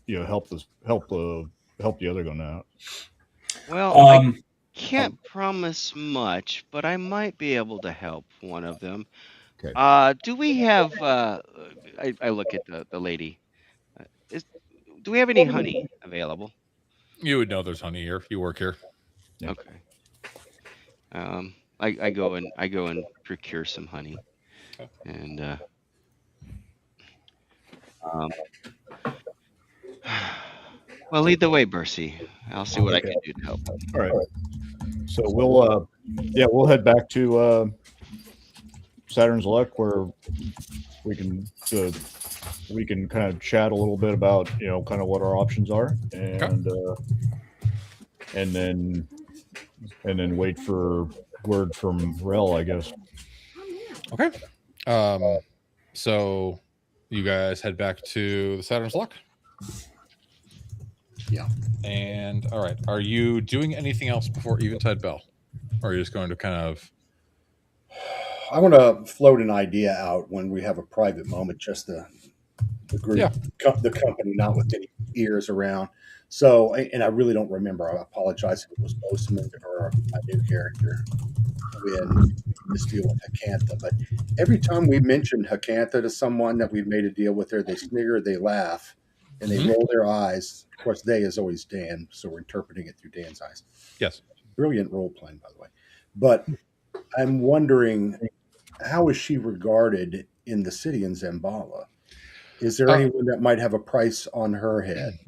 help the other one out. Well, I can't promise much, but I might be able to help one of them. Okay. Do we have? I look at the lady. Do we have any honey available? You would know there's honey here. You work here. Yeah. Okay. I go and procure some honey, and well, lead the way, Bercy. I'll see what I can do to help. All right. So we'll head back to Saturn's Luck, where we can kind of chat a little bit about kind of what our options are, and then wait for word from Rel, I guess. Okay. So you guys head back to the Saturn's Luck. Yeah. And all right, are you doing anything else before Eventide Bell, or are you just going to kind of? I want to float an idea out when we have a private moment, just the group, the company, not with any ears around. So, and I really don't remember. I apologize if it was Boseman or my new character when this deal with Hakantha. But every time we mentioned Hakantha to someone that we've made a deal with her, they snigger, they laugh, and they roll their eyes. Of course, they is always Dan, so we're interpreting it through Dan's eyes. Yes. Brilliant role playing, by the way. But I'm wondering, how is she regarded in the city in Xambaala? Is there anyone that might have a price on her head?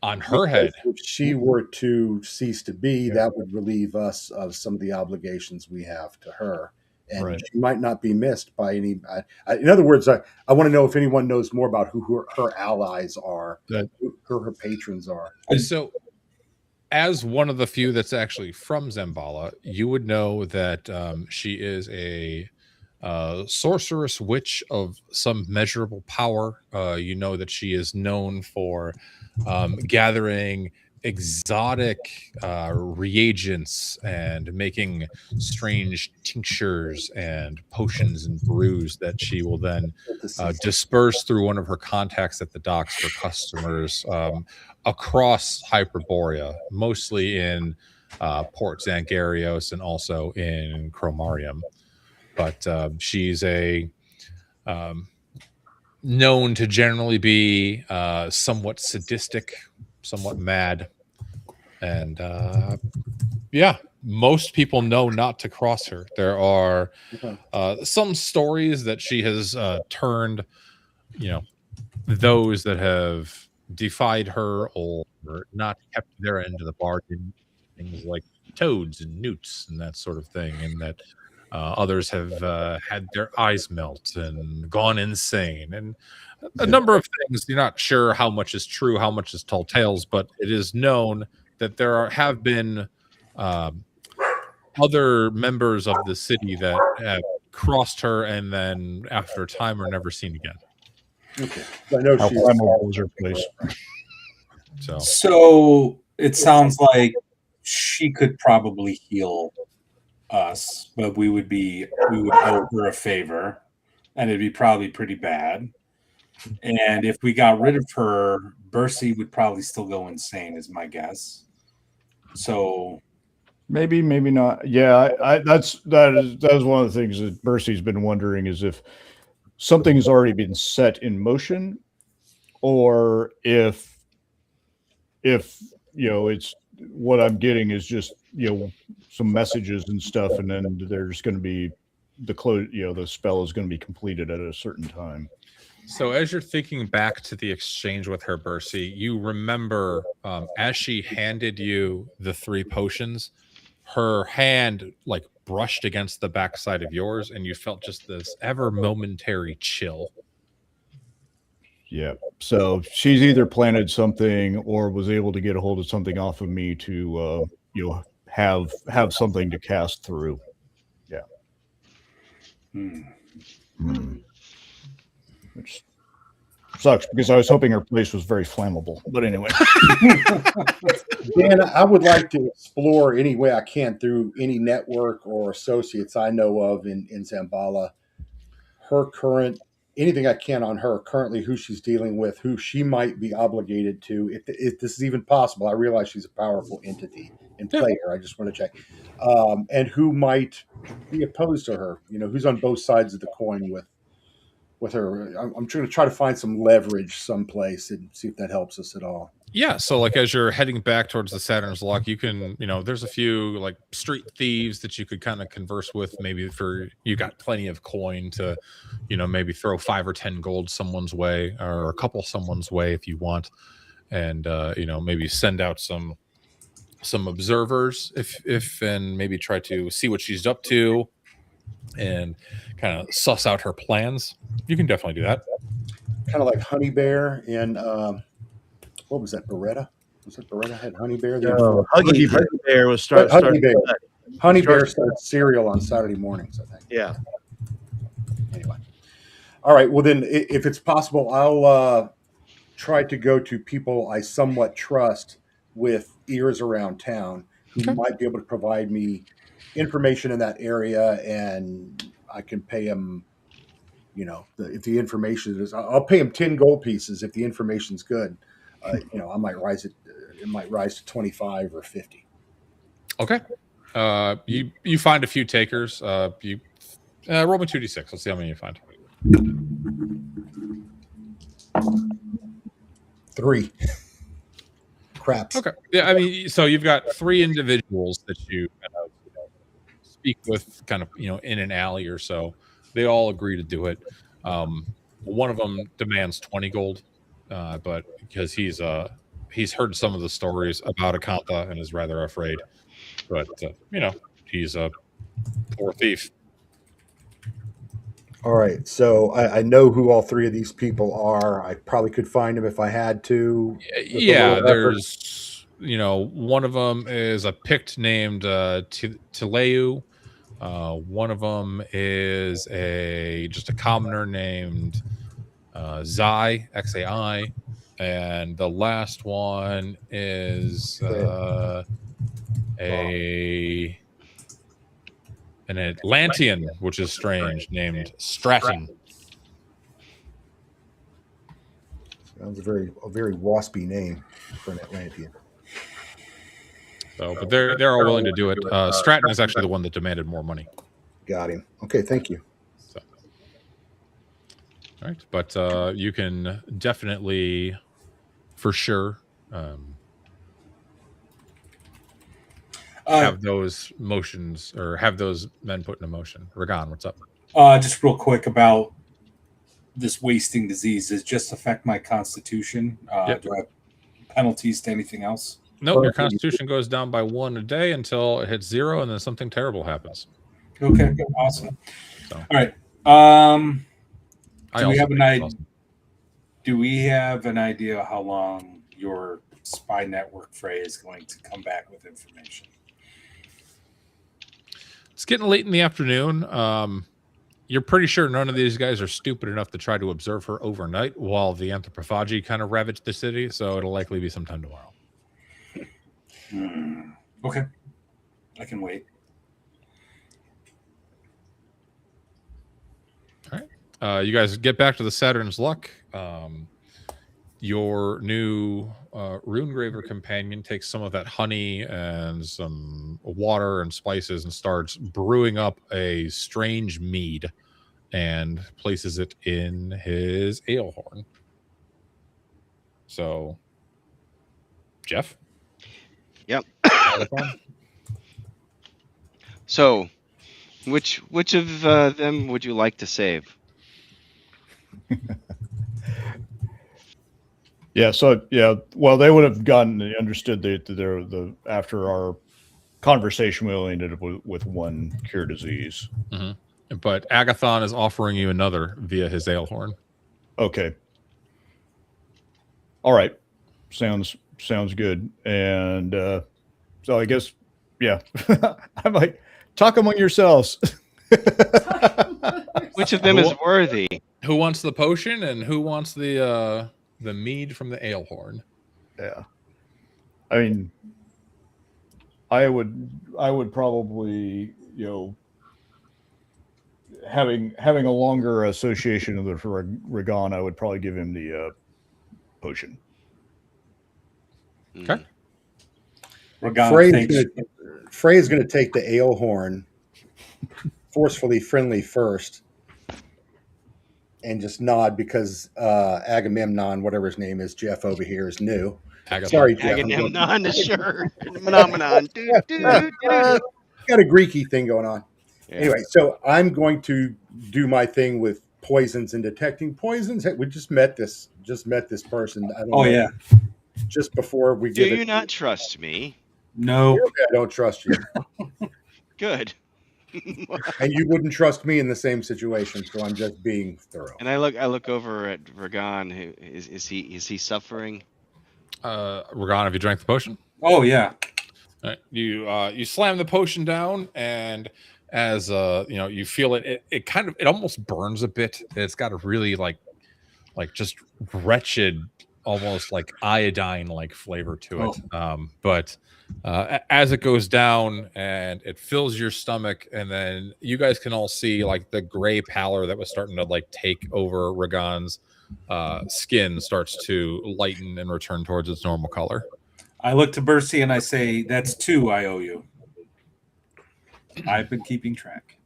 On her head? If she were to cease to be, that would relieve us of some of the obligations we have to her. And she might not be missed by any. In other words, I want to know if anyone knows more about who her allies are, who her patrons are. So, as one of the few that's actually from Xambaala, you would know that she is a sorceress witch of some measurable power. You know that she is known for gathering exotic reagents and making strange tinctures and potions and brews that she will then disperse through one of her contacts at the docks for customers across Hyperborea, mostly in Port Zangarios and also in Chromarium. But she's known to generally be somewhat sadistic, somewhat mad. And most people know not to cross her. There are some stories that she has turned, those that have defied her or not kept their end of the bargain, things like toads and newts and that sort of thing, and that others have had their eyes melt and gone insane, and a number of things. You're not sure how much is true, how much is tall tales, but it is known that there have been other members of the city that have crossed her and then after a time are never seen again. Okay. I know she's So it sounds like she could probably heal us, but we would owe her a favor, and it'd be probably pretty bad. And if we got rid of her, Bercy would probably still go insane, is my guess. So maybe not. Yeah, that is one of the things that Bercy's been wondering, is if something has already been set in motion, or if it's what I'm getting is just some messages and stuff, and then there's going to be the spell is going to be completed at a certain time. So as you're thinking back to the exchange with her, Bercy, you remember as she handed you the 3 potions, her hand like brushed against the backside of yours, and you felt just this ever momentary chill. Yeah. So she's either planted something or was able to get a hold of something off of me to, have something to cast through. Yeah. Which sucks because I was hoping her place was very flammable. But anyway. Dan, I would like to explore any way I can through any network or associates I know of in Xambaala, her current, anything I can on her currently, who she's dealing with, who she might be obligated to, if this is even possible. I realize she's a powerful entity and player. I just want to check. And who might be opposed to her, who's on both sides of the coin with her. I'm trying to try to find some leverage someplace and see if that helps us at all. Yeah, so like as you're heading back towards the Saturn's Lock, you can, there's a few like street thieves that you could kind of converse with. Maybe you got plenty of coin to, maybe throw 5 or 10 gold someone's way, or a couple someone's way if you want, and maybe send out some observers if and maybe try to see what she's up to and kind of suss out her plans. You can definitely do that. Kind of like Honey Bear in what was that? Beretta? Was it Beretta had Honey Bear? No, Huggy Bear was starting. Honey Bear starts cereal on Saturday mornings, I think. Yeah. Anyway, all right. Well, then, if it's possible, I'll try to go to people I somewhat trust with ears around town who might be able to provide me information in that area, and I can pay them. If the information is, I'll pay them 10 gold pieces if the information's good. I might rise it. It might rise to 25 or 50. Okay. You find a few takers. You roll me 2d6. Let's see how many you find. 3. Craps. Okay. Yeah, I mean, so you've got 3 individuals that you speak with, kind of, in an alley or so. They all agree to do it. One of them demands 20 gold, but because he's heard some of the stories about Akantha and is rather afraid. But he's a poor thief. All right, so I know who all 3 of these people are. I probably could find them if I had to. Yeah, there's one of them is a Pict named Tileu. One of them is just a commoner named Xai, Xai, and the last one is an Atlantean, which is strange, named Stratton. Sounds a very waspy name for an Atlantean. So, but they're all willing to do it. Stratton is actually the one that demanded more money. Got him. Okay, thank you. So, all right, but you can definitely, for sure, have those motions or have those men put in motion. Ragan, what's up? Just real quick about this wasting disease. Does it just affect my constitution? Yep. Do I have penalties to anything else? Nope, your constitution goes down by 1 a day until it hits 0, and then something terrible happens. Okay, awesome. So. All right. Do we have an idea how long your spy network Frey is going to come back with information? It's getting late in the afternoon. You're pretty sure none of these guys are stupid enough to try to observe her overnight while the Anthropophagi kind of ravage the city, so it'll likely be sometime tomorrow. Okay. I can wait. All right. You guys get back to the Saturn's Luck. Your new Runegraver companion takes some of that honey and some water and spices and starts brewing up a strange mead and places it in his ale horn. So, Jeff? Yep. So, which of them would you like to save? Yeah. So yeah. Well, they would have gotten. They understood that the after our conversation, we only ended up with one cure disease. But Agathon is offering you another via his ale horn. Okay. All right. Sounds good. And so I guess, yeah, I'm like, talk among yourselves. Which of them is worthy? Who wants the potion and who wants the mead from the ale horn? Yeah. I mean, I would probably, having a longer association with Ragon, I would probably give him the potion. Okay. Frey is going to take the ale horn, forcefully friendly first, and just nod because Agamemnon, whatever his name is, Jeff over here, is new. Agathon. Sorry, Jeff. Agamemnon, sure. Phenomenon. Got a Greeky thing going on. Yeah. Anyway, so I'm going to do my thing with poisons and detecting poisons. Hey, we just met this person. I don't know, yeah. Just before we Do get you not trust me? No. I don't trust you. Good. And you wouldn't trust me in the same situation, so I'm just being thorough. And I look over at Ragon. Who is he suffering? Ragon, have you drank the potion? Oh yeah. All right. You slam the potion down, and as you feel it kind of, it almost burns a bit. It's got a really like just wretched, almost like iodine like flavor to it. But as it goes down and it fills your stomach, and then you guys can all see like the gray pallor that was starting to like take over Ragon's skin starts to lighten and return towards its normal color. I look to Bercy and I say, "That's 2 I owe you." I've been keeping track.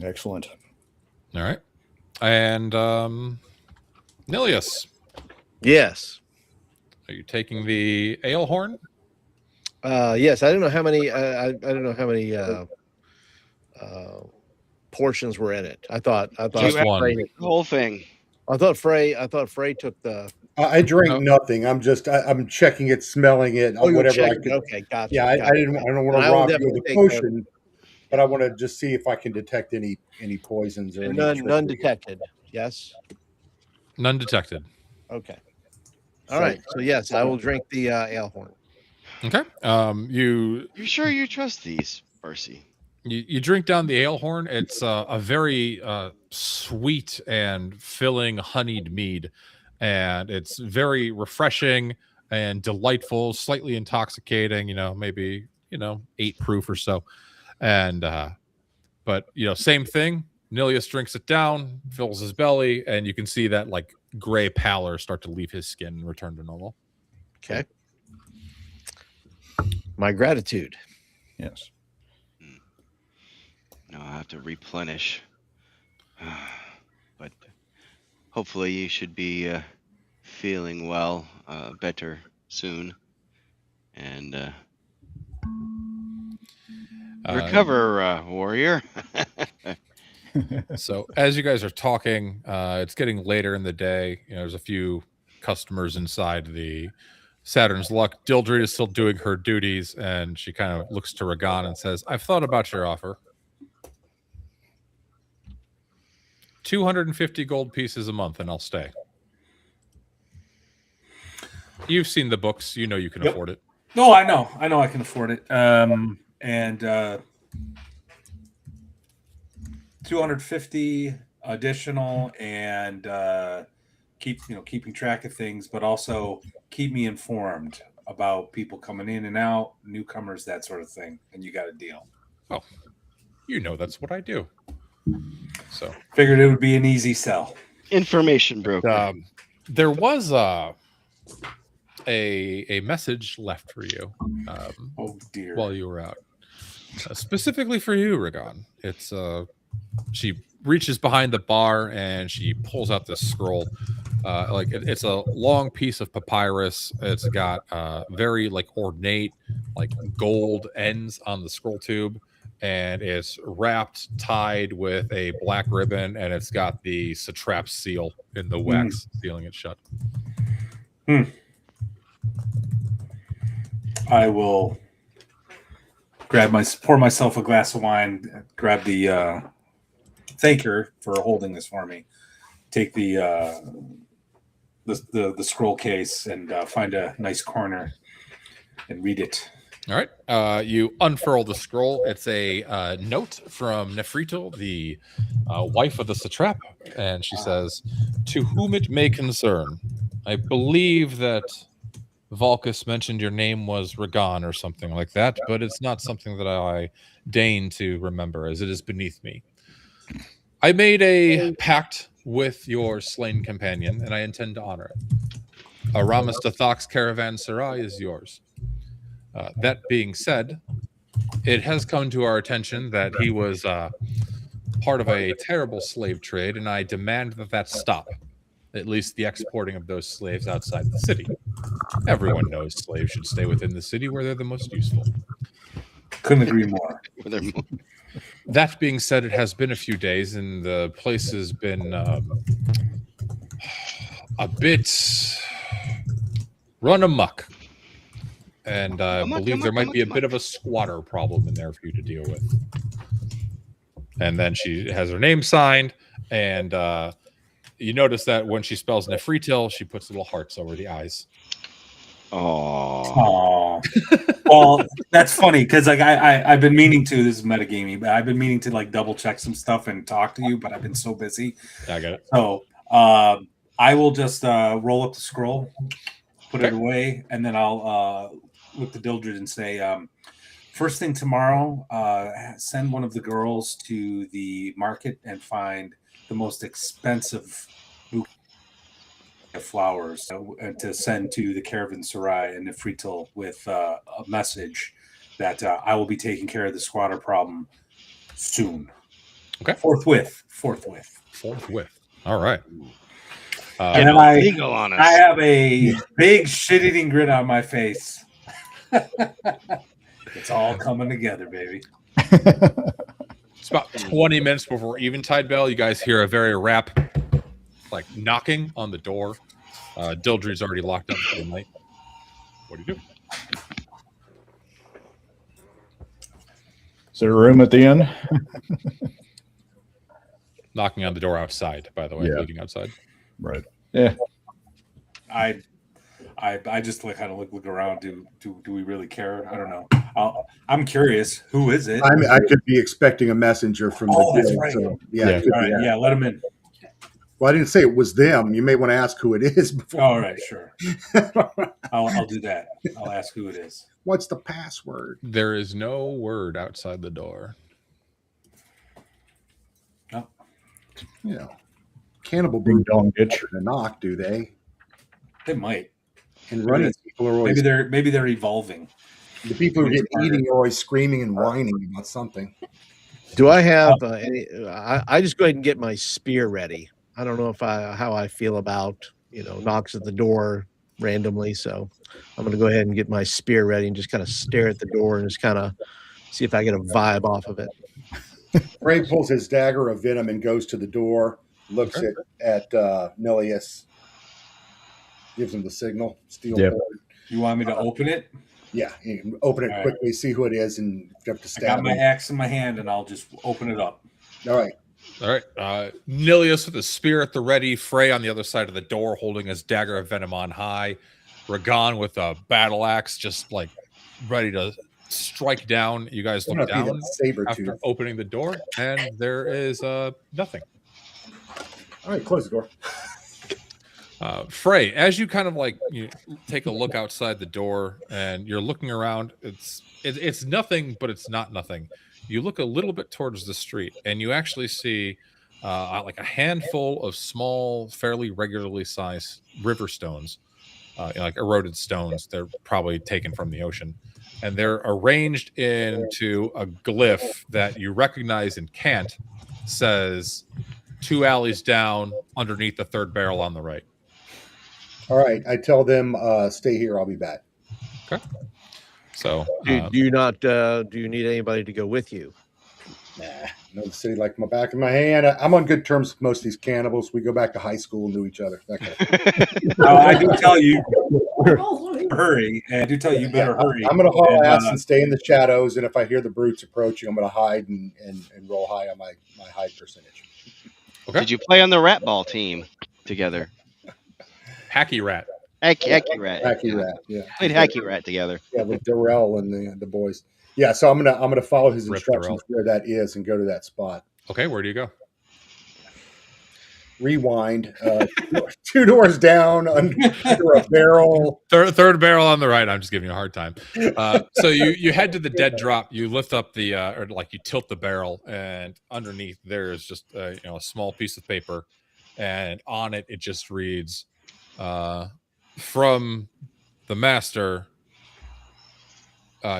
Excellent. All right. And Nilius, Yes. are you taking the ale horn? Yes. I don't know how many. I don't know how many portions were in it. I thought Just one. Frey, The whole thing. I thought Frey took the. I drank nothing. I'm checking it, smelling it, Oh, whatever I checking. can. Okay, gotcha. Yeah, I don't want to I will rob you of definitely the take potion, but I want to just see if I can detect any poisons or any None trickery. detected. Yes. None detected. Okay. All right. So yes, I will drink the ale horn. Okay. You sure you trust these, Percy? You drink down the ale horn. It's a very sweet and filling honeyed mead, and it's very refreshing and delightful, slightly intoxicating, maybe 8 proof or so. And but same thing. Nilius drinks it down, fills his belly, and you can see that like gray pallor start to leave his skin and return to normal. Okay. My gratitude. Yes. No, I'll have to replenish. But hopefully you should be feeling well, better soon. And recover, warrior. So as you guys are talking, it's getting later in the day. There's a few customers inside the Saturn's Luck. Dildred is still doing her duties, and she kind of looks to Ragon and says, "I've thought about your offer. 250 gold pieces a month, and I'll stay." You've seen the books. You know you can afford it. No, I know I can afford it. And 250 additional, and keeping track of things, but also keep me informed about people coming in and out, newcomers, that sort of thing, and you got a deal. Oh, that's what I do. So figured it would be an easy sell. Information broker. There was a message left for you. Oh dear! While you were out, specifically for you, Ragon. It's she reaches behind the bar and she pulls out this scroll. It's a long piece of papyrus. It's got very ornate gold ends on the scroll tube, and it's wrapped, tied with a black ribbon, and it's got the satrap seal in the wax sealing it shut. I will pour myself a glass of wine, grab the thank her for holding this for me. Take the scroll case and find a nice corner and read it. All right. You unfurl the scroll. It's a note from Nefritel, the wife of the satrap, and she says, "To whom it may concern, I believe that Volcus mentioned your name was Ragan or something like that, but it's not something that I deign to remember, as it is beneath me. I made a pact with your slain companion, and I intend to honor it. Aramis Dathok's caravanserai is yours. That being said, it has come to our attention that he was part of a terrible slave trade, and I demand that that stop, at least the exporting of those slaves outside the city. Everyone knows slaves should stay within the city where they're the most useful." Couldn't agree more. That being said, it has been a few days, and the place has been a bit run amok. And I believe there might be a bit of a squatter problem in there for you to deal with. And then she has her name signed, and you notice that when she spells Nefritel, she puts little hearts over the eyes. Oh, well, that's funny because like I've been meaning to. This is metagaming, but I've been meaning to like double check some stuff and talk to you, but I've been so busy. I got it. So I will just roll up the scroll, put it away, and then I'll look to Dildred and say, first thing tomorrow, send one of the girls to the market and find the most expensive bouquet of flowers to send to the caravanserai and Nefritel with a message that I will be taking care of the squatter problem soon. Okay. Forthwith. All right. And then I have a big shit-eating grin on my face. It's all coming together, baby. It's about 20 minutes before Eventide Bell. You guys hear a very like knocking on the door. Dildred's already locked up for the night. What do you do? Is there a room at the end? Knocking on the door outside, by the way, Yeah. leading outside. Right. Yeah. I just like kind of look around. Do we really care? I don't know. I'm curious. Who is it? I could be expecting a messenger from the that's guild, right. so, Yeah. it could All be right, that. yeah, let him in. Well, I didn't say it was them. You may want to ask who it is before. All right, sure. I'll do that. I'll ask who it is. What's the password? There is no word outside the door. Oh. You know, cannibal Ding brew dong bitch. to knock, do they? They might. And running people are always Maybe they're evolving. the people who get eating are always screaming and whining about something. Do I have any? I just go ahead and get my spear ready. I don't know how I feel about knocks at the door randomly, so I'm going to go ahead and get my spear ready and just kind of stare at the door and just kind of see if I get a vibe off of it. Ray pulls his dagger of venom and goes to the door, looks at Nilius, gives him the signal. Steel Yep. board. You want me to open it? Yeah, you can open it All right. quickly, see who it is, and you have to I stab got my him. axe in my hand, and I'll just open it up. All right. All right. Nilius with his spear at the ready. Frey on the other side of the door holding his dagger of venom on high. Ragan with a battle axe just like ready to strike down. You guys look down after opening the door, and there is nothing. All right, close the door. Frey, as you kind of like take a look outside the door and you're looking around, it's nothing, but it's not nothing. You look a little bit towards the street and you actually see like a handful of small, fairly regularly sized river stones, like eroded stones. They're probably taken from the ocean, and they're arranged into a glyph that you recognize in Cant. Says 2 alleys down underneath the third barrel on the right. All right, I tell them, stay here. I'll be back. Okay. So, Do you need anybody to go with you? Nah, I know the city like my back of my hand. I'm on good terms with most of these cannibals. We go back to high school and knew each other. That kind of thing. I do tell you, hurry. And I do tell you, you better hurry. I'm going to haul And, ass and stay in the shadows. And if I hear the brutes approaching, I'm going to hide and roll high on my hide percentage. Okay. Did you play on the rat ball team together? Hacky rat. Hacky rat. Hacky rat. Yeah. Played hacky rat together. Yeah, with Darrell and the boys. Yeah, so I'm gonna follow his Rip instructions where that is and go to that spot. Okay, where do you go? Rewind. 2 doors down under a barrel. Third barrel on the right. I'm just giving you a hard time. So you head to the dead drop. You lift up the or like you tilt the barrel, and underneath there is just a small piece of paper, and on it just reads, "From the master.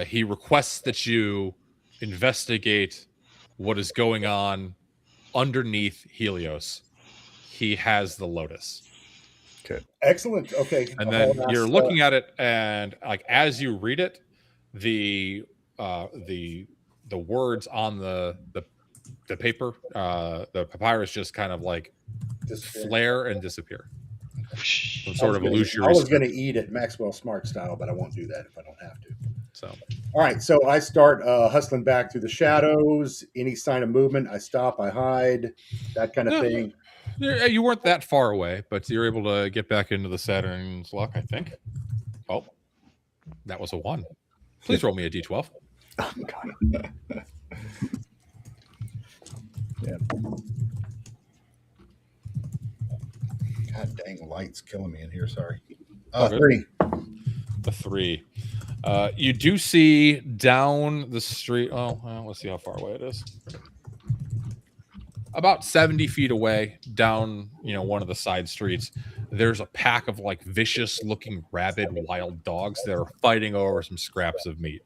He requests that you investigate what is going on underneath Helios. He has the Lotus." Excellent. Okay. And then you're looking at it, and like as you read it, the words on the paper, the papyrus just kind of like flare and disappear. Some sort of illusory. I was going to eat it Maxwell Smart style, but I won't do that if I don't have to. So, all right. So I start hustling back through the shadows. Any sign of movement, I stop, I hide, that kind of thing. You weren't that far away, but you're able to get back into the Saturn's luck, I think. Oh, that was a 1. Please roll me a d12. Oh, God. Yeah. God dang, light's killing me in here. Sorry. 3. A 3. You do see down the street. Oh, well, let's see how far away it is. About 70 feet away, down one of the side streets, there's a pack of like vicious-looking rabid wild dogs that are fighting over some scraps of meat.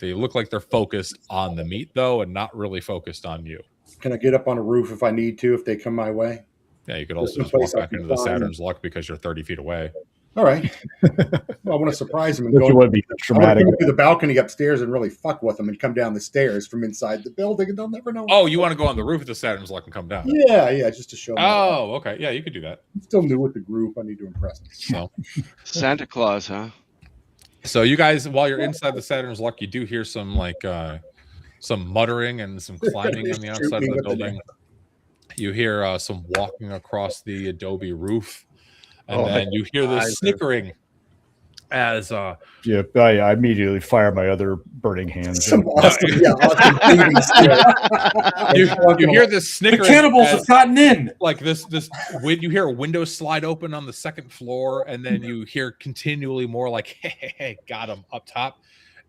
They look like they're focused on the meat, though, and not really focused on you. Can I get up on a roof if I need to, if they come my way? Yeah, you could also just walk back into the Saturn's luck because you're 30 feet away. All right. Well, I want to surprise them and You want to be dramatic. Go to the balcony upstairs and really fuck with them and come down the stairs from inside the building, and they'll never know. Oh, you want to go on the roof of the Saturn's luck and come down? Yeah, just to show them. Oh, okay. Yeah, you could do that. I'm still new with the group. I need to impress them. So, Santa Claus, huh? So you guys, while you're inside the Saturn's luck, you do hear some like some muttering and some climbing on the outside of the building. You hear some walking across the adobe roof, and then you hear this snickering as I immediately fire my other burning hands. Some awesome, you hear this snickering. The cannibals have gotten in. Like this you hear a window slide open on the second floor, and then you hear continually more like hey, got him up top,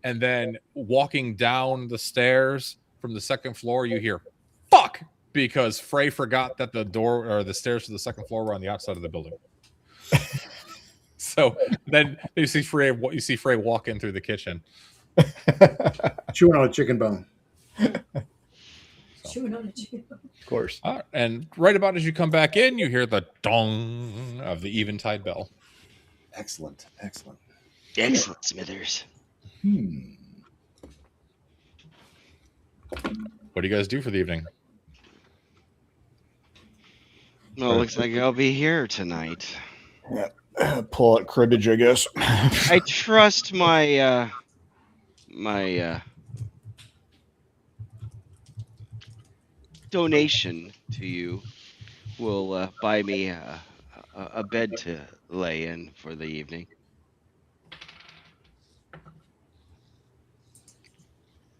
and then walking down the stairs from the second floor, you hear fuck, because Frey forgot that the door or the stairs to the second floor were on the outside of the building. So then you see Frey walk in through the kitchen, chewing on a chicken bone. Chewing on a chicken bone. Of course. And right about as you come back in, you hear the dong of the eventide bell. Excellent. Excellent, Smithers. What do you guys do for the evening? Well, looks like I'll be here tonight. Yeah. Pull out cribbage, I guess. I trust my donation to you will buy me a bed to lay in for the evening.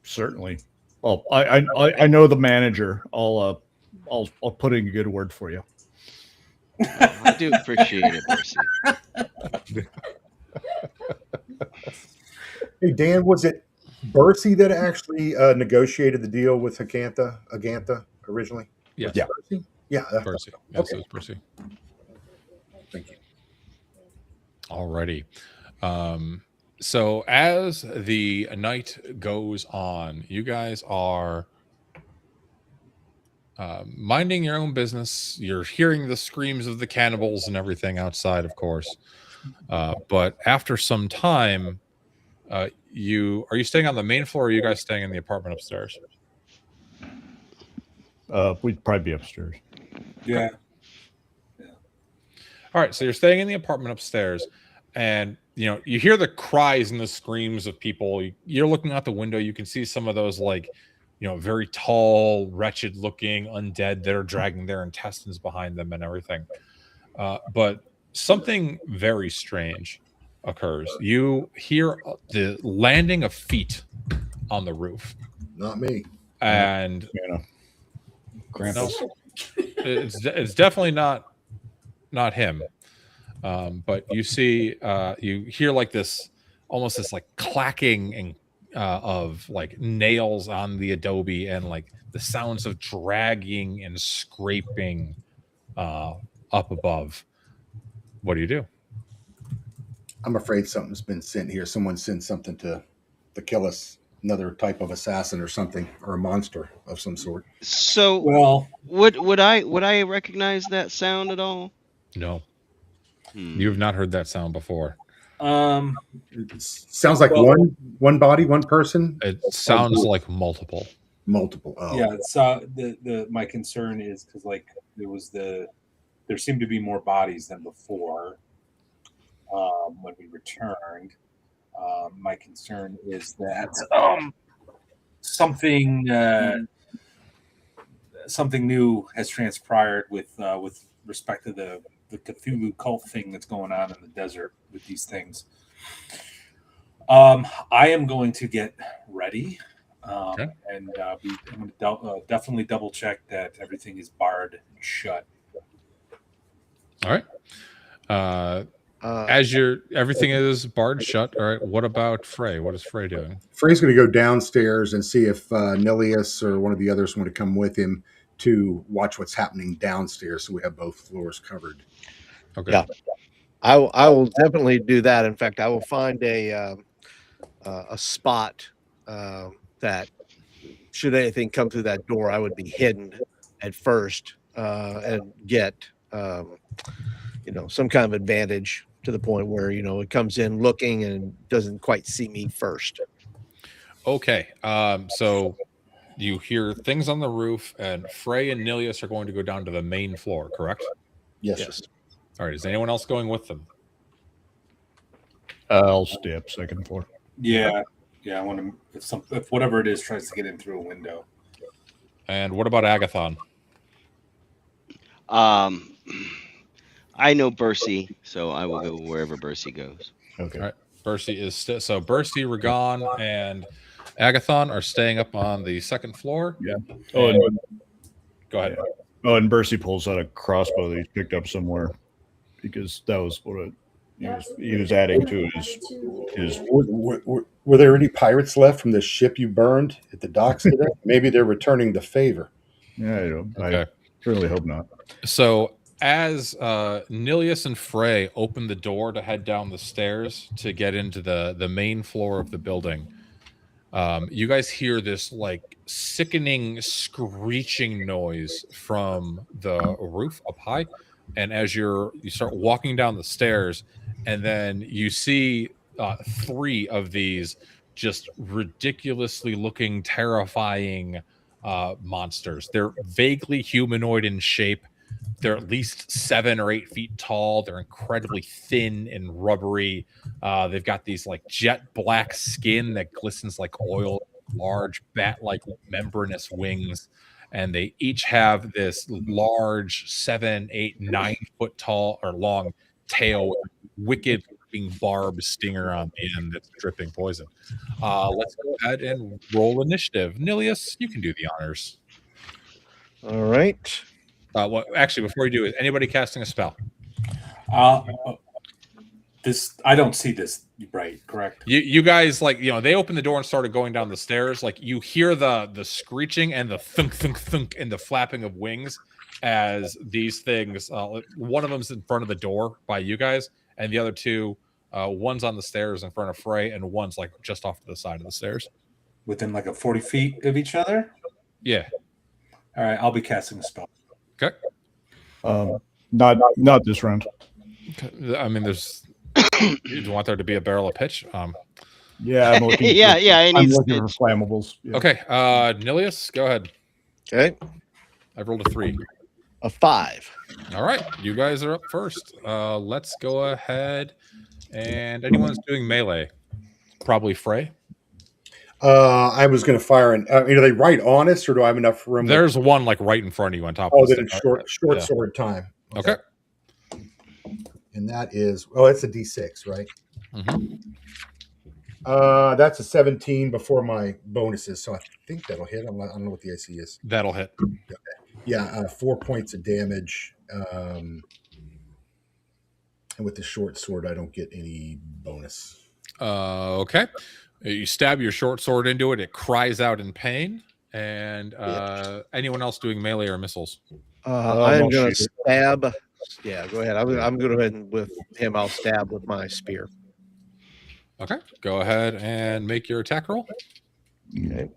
Certainly. Well, I know the manager. I'll put in a good word for you. I do appreciate it, Percy. Hey, Dan, was it Bercy that actually negotiated the deal with Agantha originally? Yes. Yeah. Bercy? Yeah. Percy. Yes, Okay. it was Percy. Thank you. Alrighty. So as the night goes on, you guys are minding your own business. You're hearing the screams of the cannibals and everything outside, of course. But after some time, are you staying on the main floor, or are you guys staying in the apartment upstairs? We'd probably be upstairs. Yeah. All right, so you're staying in the apartment upstairs, and you hear the cries and the screams of people. You're looking out the window. You can see some of those very tall, wretched-looking undead that are dragging their intestines behind them and everything. But something very strange occurs. You hear the landing of feet on the roof, Not me. and Krampus. it's definitely not him. But you see, you hear almost this clacking and of nails on the adobe, and the sounds of dragging and scraping up above. What do you do? I'm afraid something's been sent here. Someone sent something to kill us. Another type of assassin or something, or a monster of some sort. So, Well, would I recognize that sound at all? No, you have not heard that sound before. It sounds like one body, one person. It sounds like multiple. Multiple. Oh. Yeah. It's my concern is because there seemed to be more bodies than before when we returned. My concern is that something new has transpired with respect to the Cthulhu cult thing that's going on in the desert with these things. I am going to get ready, Okay. and I'm going to definitely double check that everything is barred and shut. All right. As everything is barred shut. All right. What about Frey? What is Frey doing? Frey's going to go downstairs and see if Nilius or one of the others want to come with him to watch what's happening downstairs, so we have both floors covered. Okay. Yeah. I will definitely do that. In fact, I will find a spot that should anything come through that door, I would be hidden at first and get some kind of advantage to the point where it comes in looking and doesn't quite see me first. Okay. So you hear things on the roof, and Frey and Nilius are going to go down to the main floor, correct? Yes. All right. Is anyone else going with them? I'll stay up second floor. Yeah. I want to. If whatever it is tries to get in through a window. And what about Agathon? I know Bercy, so I will go wherever Bercy goes. Okay. All right. Bercy is so Bercy, Ragon, and Agathon are staying up on the second floor. Yeah. Go ahead. Oh, and Bercy pulls out a crossbow that he picked up somewhere because that was what he was adding to his. Were there any pirates left from the ship you burned at the docks today? Maybe they're returning the favor. Yeah, Okay. I certainly hope not. So as Nilius and Frey open the door to head down the stairs to get into the main floor of the building, you guys hear this sickening screeching noise from the roof up high. And as you start walking down the stairs, and then you see 3 of these just ridiculously looking, terrifying monsters. They're vaguely humanoid in shape. They're at least 7 or 8 feet tall. They're incredibly thin and rubbery. They've got these jet black skin that glistens like oil, large bat-like membranous wings. And they each have this large 7, 8, 9 foot tall or long tail with wicked looking barbed stinger on the end that's dripping poison. Let's go ahead and roll initiative. Nilius, you can do the honors. All right. Well, actually, before you do, is anybody casting a spell? This I don't see this right. Correct. You guys they opened the door and started going down the stairs. You hear the screeching and the thunk thunk thunk and the flapping of wings as these things. One of them's in front of the door by you guys, and the other 2, one's on the stairs in front of Frey, and one's just off to the side of the stairs, Within 40 feet of each other. Yeah. All right. I'll be casting a spell. Okay. Not this round. I mean, there's. You want there to be a barrel of pitch? Yeah, I'm looking. I I'm need looking for flammables. Yeah. Okay, Nilius, go ahead. Okay. I've rolled a 3. A 5. All right, you guys are up first. Let's go ahead, and anyone's doing melee. Probably Frey. I was going to fire an. Are they right on us, or do I have enough room? There's one like right in front of you on top. Oh, of the then it's stick. short Yeah. sword time. Okay. And that is it's a D6, right? Mm-hmm. That's a 17 before my bonuses, so I think that'll hit. I don't know what the AC is. That'll hit. Yeah, 4 points of damage. And with the short sword, I don't get any bonus. Okay. You stab your short sword into it. It cries out in pain. And anyone else doing melee or missiles? I am I'll going to shoot stab. Yeah, go ahead. I'm going to go ahead with him. I'll stab with my spear. Okay. Go ahead and make your attack roll. Okay.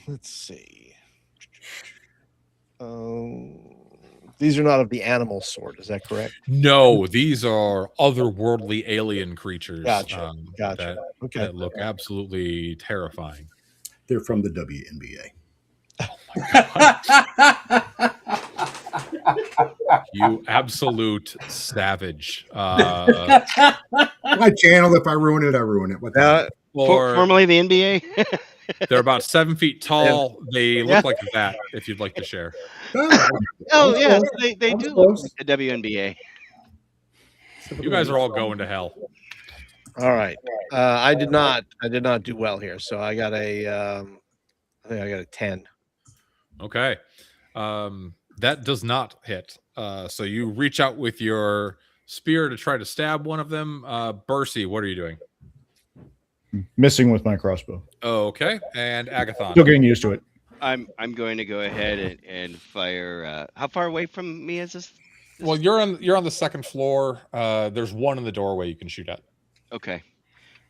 Let's see. These are not of the animal sort. Is that correct? No, these are otherworldly alien creatures. Gotcha. Gotcha. That look absolutely terrifying. They're from the WNBA. You absolute savage. My channel. If I ruin it, I ruin it. What the Formerly the NBA. They're about 7 feet tall. They look like that. If you'd like to share. Oh yeah, they do look like the WNBA. You guys are all going to hell. All right. I did not do well here, so I got a. I think I got a 10. Okay. That does not hit. So you reach out with your spear to try to stab one of them. Bercy, what are you doing? Missing with my crossbow. Okay. And Agathon. Still getting used to it. I'm going to go ahead and fire. How far away from me is this? Well, you're on the second floor. There's one in the doorway you can shoot at. Okay.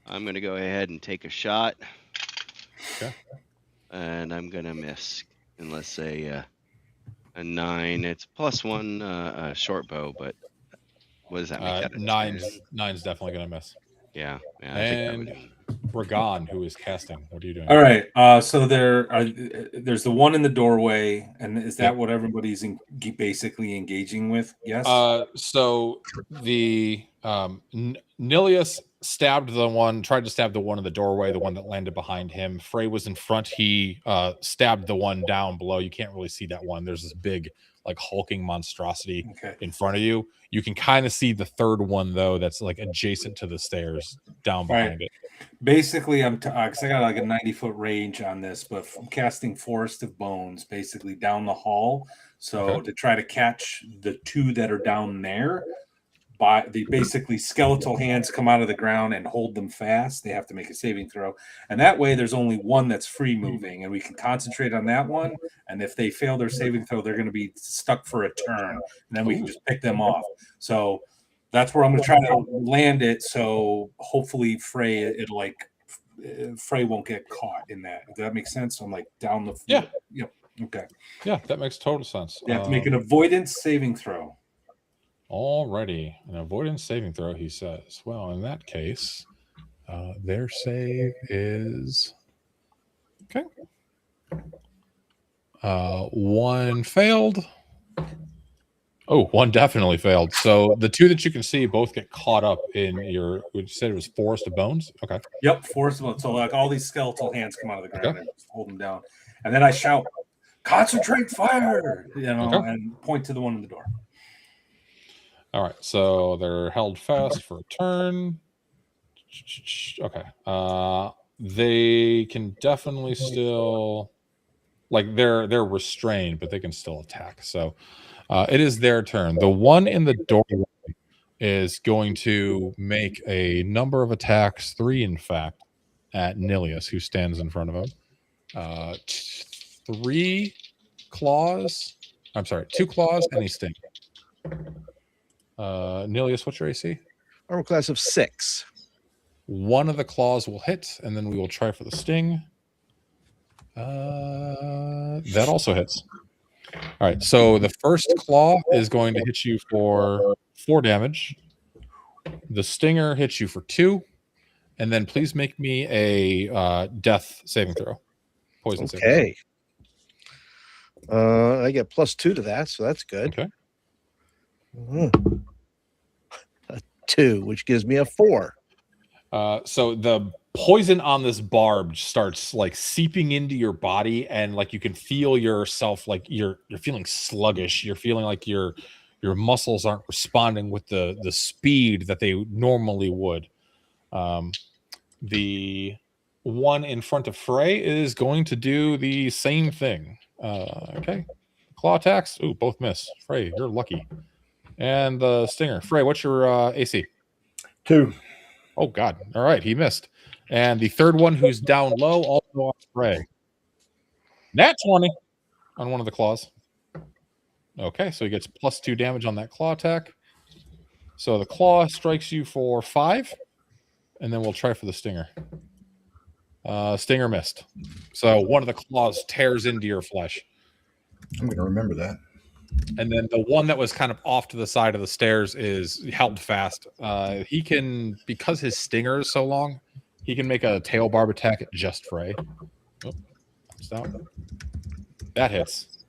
I'm going to go ahead and take a shot. Okay. And I'm going to miss unless a 9. It's +1 short bow, but what does that make that? Nine's definitely going to miss. Yeah. I think that would And Ragan, who is casting, what are you doing? All right. So there's the one in the doorway, and is that what everybody's basically engaging with? Yes. So the Nilius tried to stab the one in the doorway, the one that landed behind him. Frey was in front. He stabbed the one down below. You can't really see that one. There's this big, like, hulking monstrosity in front of you. You can kind of see the third one, though, that's like adjacent to the stairs down behind it. Basically, because I got like a 90-foot range on this, but I'm casting Forest of Bones basically down the hall. So to try to catch the two that are down there, basically skeletal hands come out of the ground and hold them fast. They have to make a saving throw, and that way there's only one that's free moving, and we can concentrate on that one. And if they fail their saving throw, they're going to be stuck for a turn, and then we can just pick them off. So that's where I'm going to try to land it. So hopefully Frey won't get caught in that. Does that make sense? So I'm like down the Yeah. Yep. Okay. Yeah, that makes total sense. You have to make an avoidance saving throw. Alrighty, an avoidance saving throw, he says. Well, in that case, their save is okay. 1 failed. Oh, 1 definitely failed. So the 2 that you can see both get caught up in your. Would you say it was Forest of Bones? Okay. Yep, Forest of Bones. So like all these skeletal hands come out of the ground and just hold them down, and then I shout, "Concentrate fire!" And point to the one in the door. All right, so they're held fast for a turn. Okay. They can definitely still, like, they're restrained, but they can still attack. So it is their turn. The one in the doorway is going to make a number of attacks, 3 in fact, at Nilius, who stands in front of him. 2 claws and a sting. Nilius, what's your AC? Armor class of 6. 1 of the claws will hit, and then we will try for the sting. That also hits. All right, so the first claw is going to hit you for 4 damage. The stinger hits you for 2, and then please make me a death saving throw. Poison save. Okay. I get +2 to that, so that's good. Okay. A 2, which gives me a 4. So the poison on this barb starts like seeping into your body, and like you can feel yourself, like you're feeling sluggish. You're feeling like your muscles aren't responding with the speed that they normally would. The one in front of Frey is going to do the same thing. Okay. Claw attacks. Ooh, both miss. Frey, you're lucky. And the stinger. Frey, what's your AC? 2. Oh, God. All right. He missed. And the third one, who's down low, also on Frey. Nat 20 on one of the claws. Okay. So he gets +2 damage on that claw attack. So the claw strikes you for 5. And then we'll try for the stinger. Stinger missed. So one of the claws tears into your flesh. I'm going to remember that. And then the one that was kind of off to the side of the stairs is held fast. He can, because his stinger is so long, he can make a tail barb attack at just Frey. Oh, stop. That hits.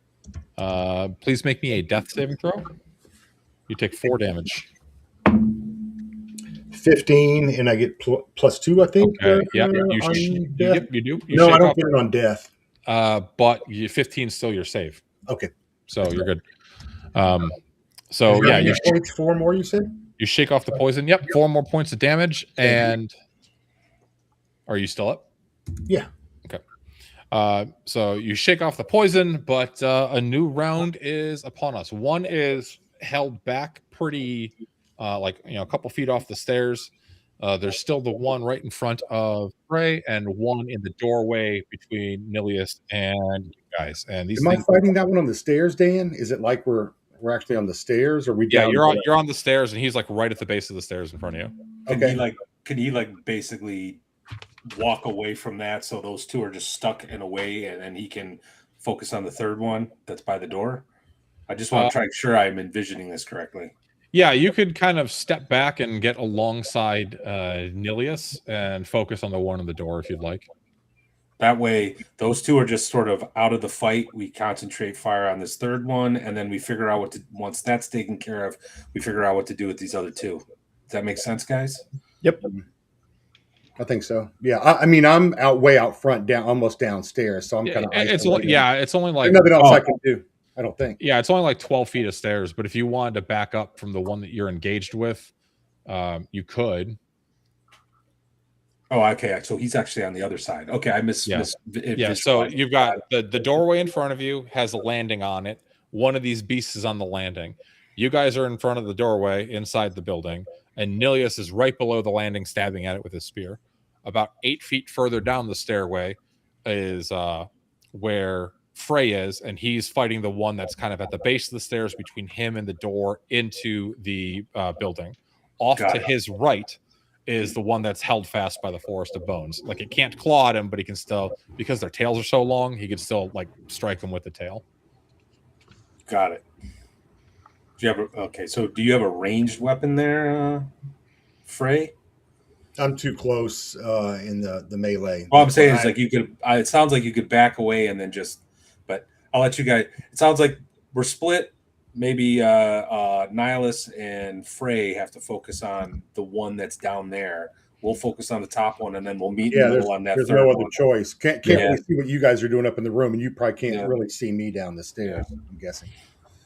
Please make me a death saving throw. You take 4 damage. 15, and I get +2, I think. Okay. Yep. Yep, you do. You no, I don't off, get it on death. But 15 is still your save. Okay. So you're good. So yeah, you points 4 more. You said you shake off the poison. Yep, 4 more points of damage. And are you still up? Yeah. Okay. So you shake off the poison, but a new round is upon us. One is held back pretty, like a couple feet off the stairs. There's still the one right in front of Frey, and one in the doorway between Nilius and you guys. And these. Am I fighting that one on the stairs, Dan? Is it like we're actually on the stairs, or we? Yeah, down you're on the stairs, and he's like right at the base of the stairs in front of you. Can he basically walk away from that so those two are just stuck in a way, and then he can focus on the third one that's by the door? I just want to try to make sure I'm envisioning this correctly. Yeah, you could kind of step back and get alongside Nilius and focus on the one on the door if you'd like. That way, those two are just sort of out of the fight. We concentrate fire on this third one, and then we figure out what to, once that's taken care of, we figure out what to do with these other two. Does that make sense, guys? Yep. I think so. Yeah. I mean, I'm way out front, almost downstairs, so I'm kind of. It's only like There's nothing else I can do. I don't think. Yeah, it's only like 12 feet of stairs, but if you wanted to back up from the one that you're engaged with, you could. Oh, okay. So he's actually on the other side. Okay, I missed. Yeah. So you've got the doorway in front of you has a landing on it. One of these beasts is on the landing. You guys are in front of the doorway inside the building, and Nilius is right below the landing, stabbing at it with his spear. About 8 feet further down the stairway is where Frey is, and he's fighting the one that's kind of at the base of the stairs between him and the door into the building. Off to his right is the one that's held fast by the forest of bones. Like, it can't claw at him, but he can still, because their tails are so long, he can still like strike them with the tail. Got it. So do you have a ranged weapon there, Frey? I'm too close in the melee. All I'm saying is, like, you could. It sounds like you could back away and then just. But I'll let you guys. It sounds like we're split. Maybe Nihilus and Frey have to focus on the one that's down there. We'll focus on the top one, and then we'll meet in the middle on that. There's no other choice. Can't really see what you guys are doing up in the room, and you probably can't really see me down the stairs. I'm guessing.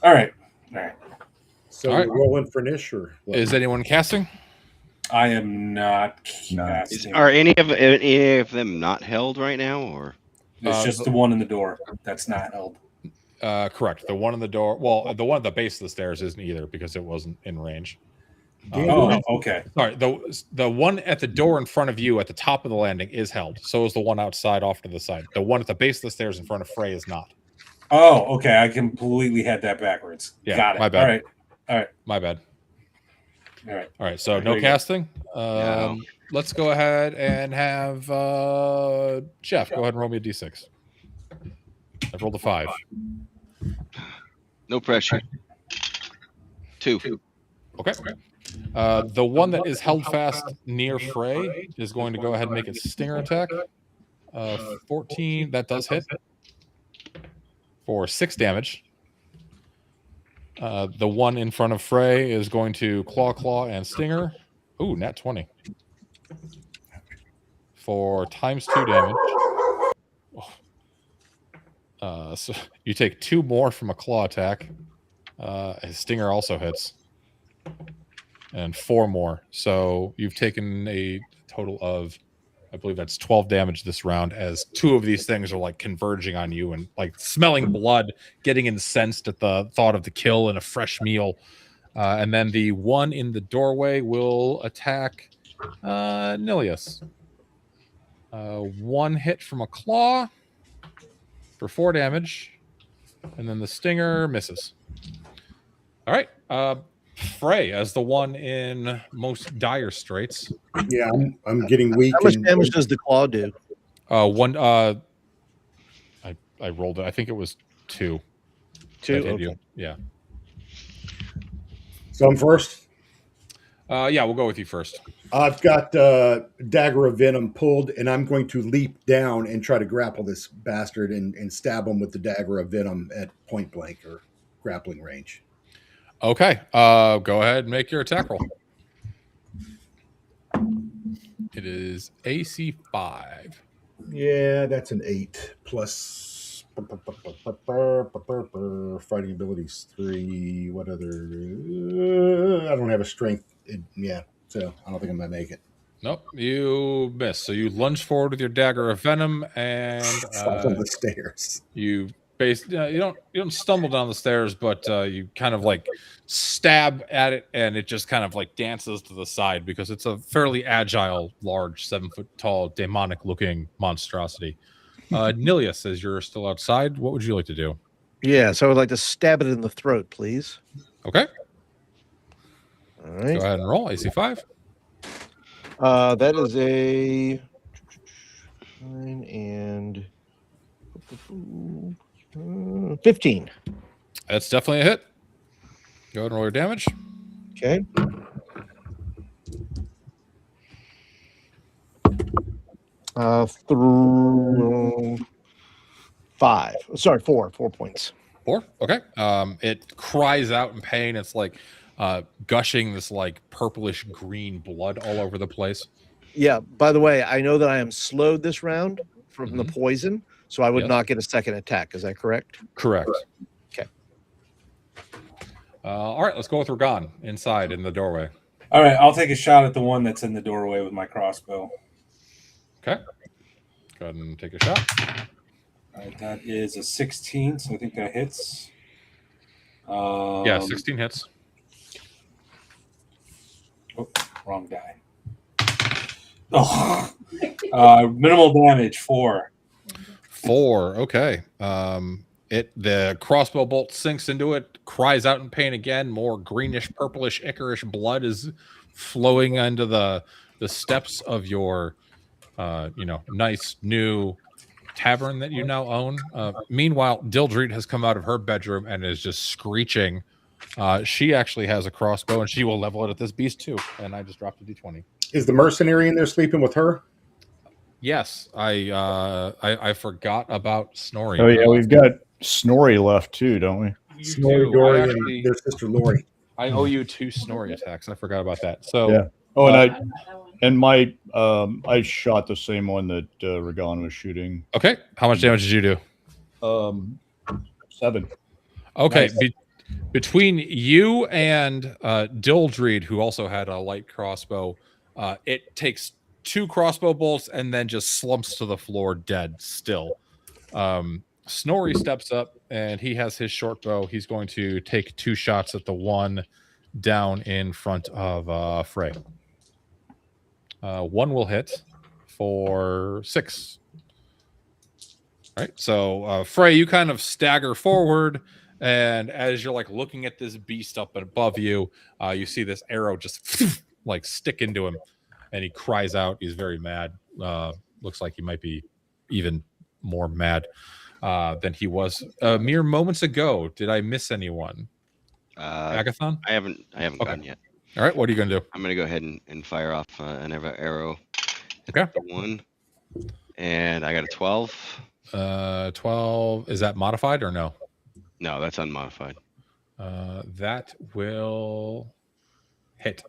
All right. So we're rolling for Nish, or what? Is anyone casting? I am not casting. Are any of them not held right now, or it's just the one in the door that's not held? Correct. The one in the door. Well, the one at the base of the stairs isn't either because it wasn't in range. Okay. Sorry. The one at the door in front of you at the top of the landing is held. So is the one outside off to the side. The one at the base of the stairs in front of Frey is not. Oh, okay. I completely had that backwards. Yeah, got it. My bad. All right. My bad. All right. So no casting. Let's go ahead and have Jeff. Go ahead and roll me a d6. I've rolled a 5. no pressure? 2. Okay. The one that is held fast near Frey is going to go ahead and make its stinger attack. 14. That does hit for 6 damage. The one in front of Frey is going to claw, and stinger. Ooh, nat 20 for ×2 damage. So you take 2 more from a claw attack. His stinger also hits, and 4 more. So you've taken a total of, I believe that's 12 damage this round, as 2 of these things are like converging on you and like smelling blood, getting incensed at the thought of the kill and a fresh meal. And then the one in the doorway will attack Nilius. 1 hit from a claw for 4 damage, and then the stinger misses. All right. Frey, as the one in most dire straits. Yeah, I'm getting weak. How much damage does the claw do? One. I rolled it. I think it was 2. 2. That hit Okay. you. Yeah. So I'm first. Yeah, we'll go with you first. I've got Dagger of Venom pulled, and I'm going to leap down and try to grapple this bastard and stab him with the Dagger of Venom at point blank or grappling range. Okay. Go ahead and make your attack roll. It is AC 5. Yeah, that's an 8 plus fighting abilities 3. What other? I don't have a strength. Yeah, so I don't think I'm gonna make it. Nope, you miss. So you lunge forward with your Dagger of Venom, and Fall on the stairs. you you don't stumble down the stairs, but you kind of like stab at it, and it just kind of like dances to the side because it's a fairly agile, large, 7 foot tall, demonic looking monstrosity. Nilius, as you're still outside, what would you like to do? Yeah, so I would like to stab it in the throat, please. Okay, All right. go ahead and roll AC 5. That is a 9 and 15. That's definitely a hit. Go ahead and roll your damage. Okay. Through 5. Sorry, 4 points. 4. Okay. It cries out in pain. It's like gushing this like purplish green blood all over the place. Yeah. By the way, I know that I am slowed this round from the poison, so I would Yes. not get a second attack. Is that correct? Correct. Okay. All right. Let's go with Ragan inside in the doorway. All right, I'll take a shot at the one that's in the doorway with my crossbow. Okay. Go ahead and take a shot. All right, that is a 16, so I think that hits. Yeah, 16 hits. Oh, wrong die. Oh, minimal damage, 4. 4. Okay. The crossbow bolt sinks into it, cries out in pain again. More greenish, purplish, ichorish blood is flowing into the steps of your, nice new tavern that you now own. Meanwhile, Dildreed has come out of her bedroom and is just screeching. She actually has a crossbow, and she will level it at this beast too. And I just dropped a d20. Is the mercenary in there sleeping with her? Yes, I forgot about Snorri. Oh yeah, we've got Snorri left too, don't we? You Snorri, do. Dory, I and actually- their sister Lori. I owe you 2 Snorri attacks. I forgot about that. So Yeah. Oh, and I shot the same one that Ragan was shooting. okay, how much damage did you do? 7. Okay, Nice. between you and Dildreed, who also had a light crossbow, it takes 2 crossbow bolts and then just slumps to the floor dead still. Snorri steps up and he has his short bow. He's going to take 2 shots at the one down in front of Frey. 1 will hit for 6. All right, so Frey, you kind of stagger forward, and as you're like looking at this beast up above you, you see this arrow just like stick into him, and he cries out. He's very mad. Looks like he might be even more mad than he was mere moments ago. Did I miss anyone? Agathon? I haven't Okay. gone yet. All right, what are you going to do? I'm gonna go ahead and fire off an arrow. Okay. One And I got a 12. 12. Is that modified or no? No, that's unmodified. That will hit.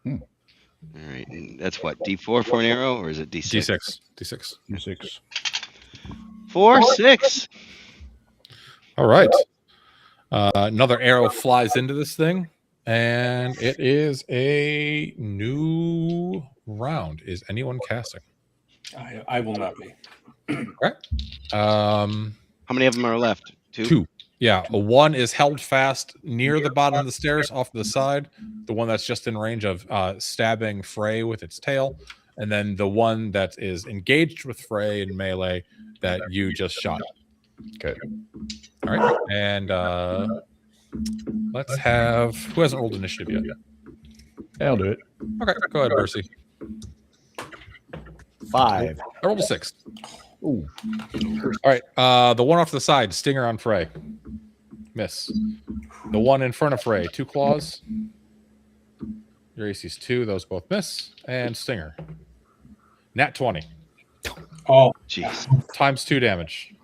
All right. And that's what, D4 for an arrow, or is it D6? D6. D6. D6. 4, 6. All right. Another arrow flies into this thing, and it is a new round. Is anyone casting? I will not be. Okay. How many of them are left? Two. Yeah, a one is held fast near the bottom of the stairs off to the side. The one that's just in range of stabbing Frey with its tail. And then the one that is engaged with Frey in melee that you just shot. Okay. All right. And let's have... Who hasn't rolled initiative yet? I'll do it. Okay, go ahead, Percy. 5. I rolled a 6. Ooh. All right. The one off to the side, stinger on Frey. Miss. The one in front of Frey, 2 claws. Your AC's 2. Those both miss. And stinger. Nat 20. Oh, Jeez. Times 2 damage.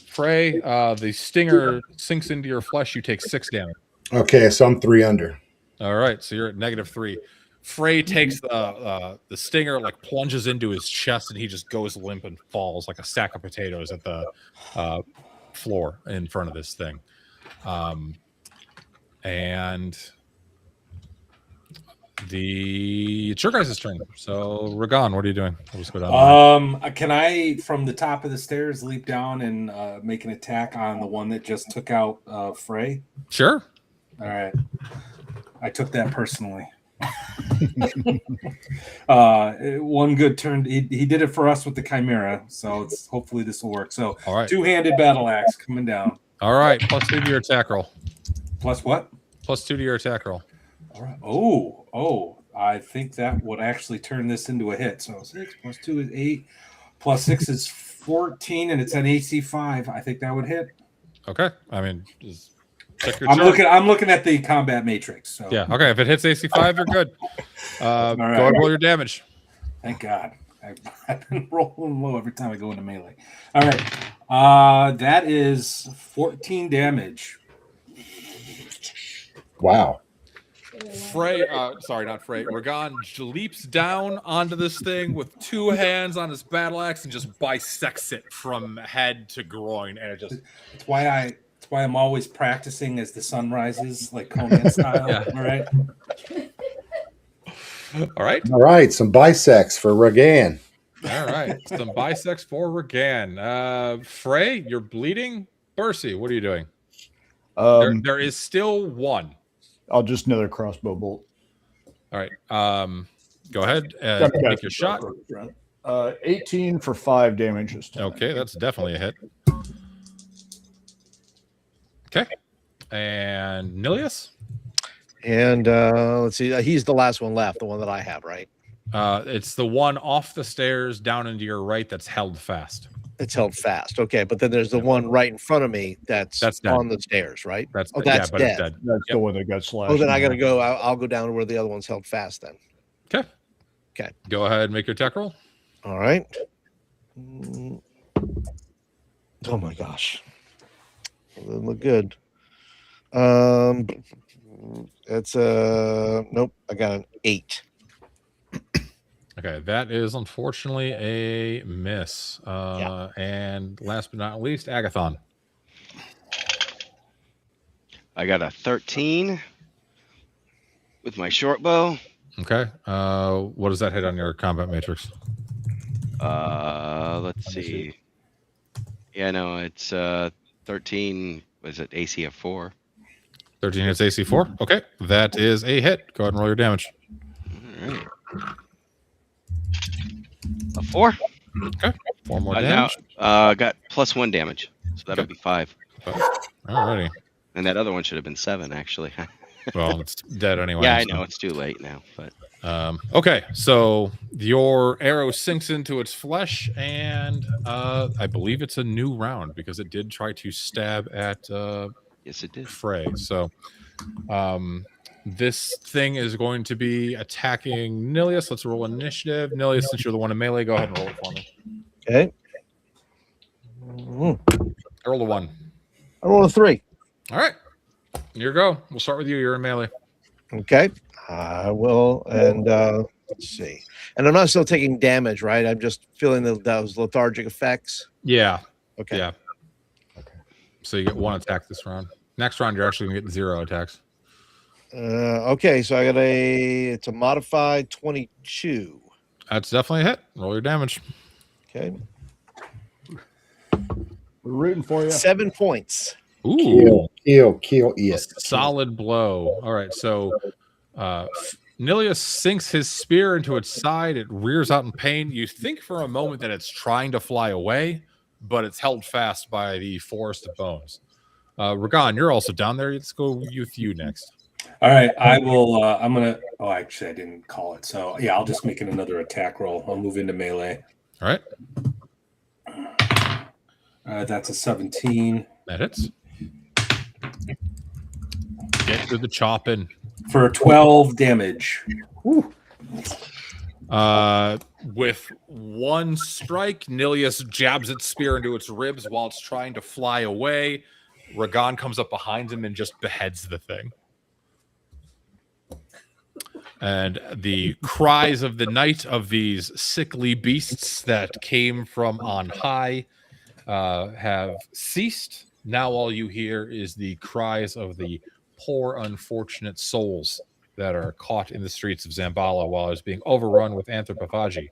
Frey, the stinger sinks into your flesh. You take 6 damage. Okay, so I'm 3 under. All right. So you're at -3. Frey takes the stinger, like plunges into his chest, and he just goes limp and falls like a sack of potatoes at the floor in front of this thing. And it's your guys' turn. So Ragan, what are you doing? I'll just go down. Can I, from the top of the stairs, leap down and make an attack on the one that just took out Frey? Sure. All right. I took that personally. One good turn. He did it for us with the Chimera, so hopefully this will work. So, all right. 2-handed battle axe coming down. All right. +2 to your attack roll. Plus what? +2 to your attack roll. All right. Oh, I think that would actually turn this into a hit. So 6 + 2 is 8, +6 is 14, and it's an AC 5. I think that would hit. Okay. I mean, just check your I'm chart. looking at the combat matrix. So Yeah. Okay. If it hits AC 5, you're good. right. Go ahead and roll your damage. Thank God. I've been rolling low every time I go into melee. All right. That is 14 damage. Wow. Frey, sorry, not Frey. Ragan leaps down onto this thing with 2 hands on his battle axe and just bisects it from head to groin, and it just. It's why I'm always practicing as the sun rises, like Conan style. Yeah. All right. All right. All right, some bisects for Ragan. All right. Some bisects for Ragan. Frey, you're bleeding. Percy, what are you doing? There is still one. I'll just another crossbow bolt. All right. Go ahead and make your shot. 18 for 5 damage this time. Okay, that's definitely a hit. Okay. And Nilius? And let's see. He's the last one left, the one that I have, right? It's the one off the stairs down into your right that's held fast. It's held fast. Okay, but then there's the one right in front of me that's dead. on the stairs, right? That's that's yeah, but dead. it's dead. That's the one that got slashed. Oh, then I got to go. I'll go down to where the other one's held fast then. Okay. Okay. Go ahead and make your attack roll. All right. Oh my gosh. That doesn't look good. It's nope. I got an 8. Okay, that is unfortunately a miss. And last but not least, Agathon. I got a 13 with my short bow. Okay. What does that hit on your combat matrix? Let's see. Yeah, no, it's 13. Was it AC of 4? 13 hits AC 4. Okay, that is a hit. Go ahead and roll your damage. All right. A 4. Okay, 4 more Now, damage. got +1 damage, so that'll be 5. Alrighty. And that other one should have been 7, actually. Well, it's dead anyway. Yeah, I so. know it's too late now, but Okay, so your arrow sinks into its flesh, and I believe it's a new round because it did try to stab at yes, it did. Frey. So This thing is going to be attacking Nilius. Let's roll initiative. Nilius, since you're the one in melee, go ahead and roll it for me. Okay. Mhm. I rolled a 1. I rolled a 3. All right. Here you go. We'll start with you. You're in melee. Okay. I will. And let's see. And I'm not still taking damage, right? I'm just feeling those lethargic effects. Yeah. Okay. Yeah. Okay. So you get 1 attack this round. Next round, you're actually going to get 0 attacks. Okay. So I got it's a modified 22. That's definitely a hit. Roll your damage. Okay. We're rooting for you. 7 points. Ooh. Kill A it. solid blow. All right. So Nilius sinks his spear into its side. It rears out in pain. You think for a moment that it's trying to fly away, but it's held fast by the forest of bones. Ragan, you're also down there. Let's go with you next. All right, I will. I'm gonna. Oh, actually, I didn't call it. So yeah, I'll just make it another attack roll. I'll move into melee. All right. That's a 17 That hits. Get to the chopping. for 12 damage. With 1 strike, Nilius jabs its spear into its ribs while it's trying to fly away. Ragan comes up behind him and just beheads the thing. And the cries of the night of these sickly beasts that came from on high have ceased. Now all you hear is the cries of the poor, unfortunate souls that are caught in the streets of Xambaala while it's being overrun with Anthropophagi,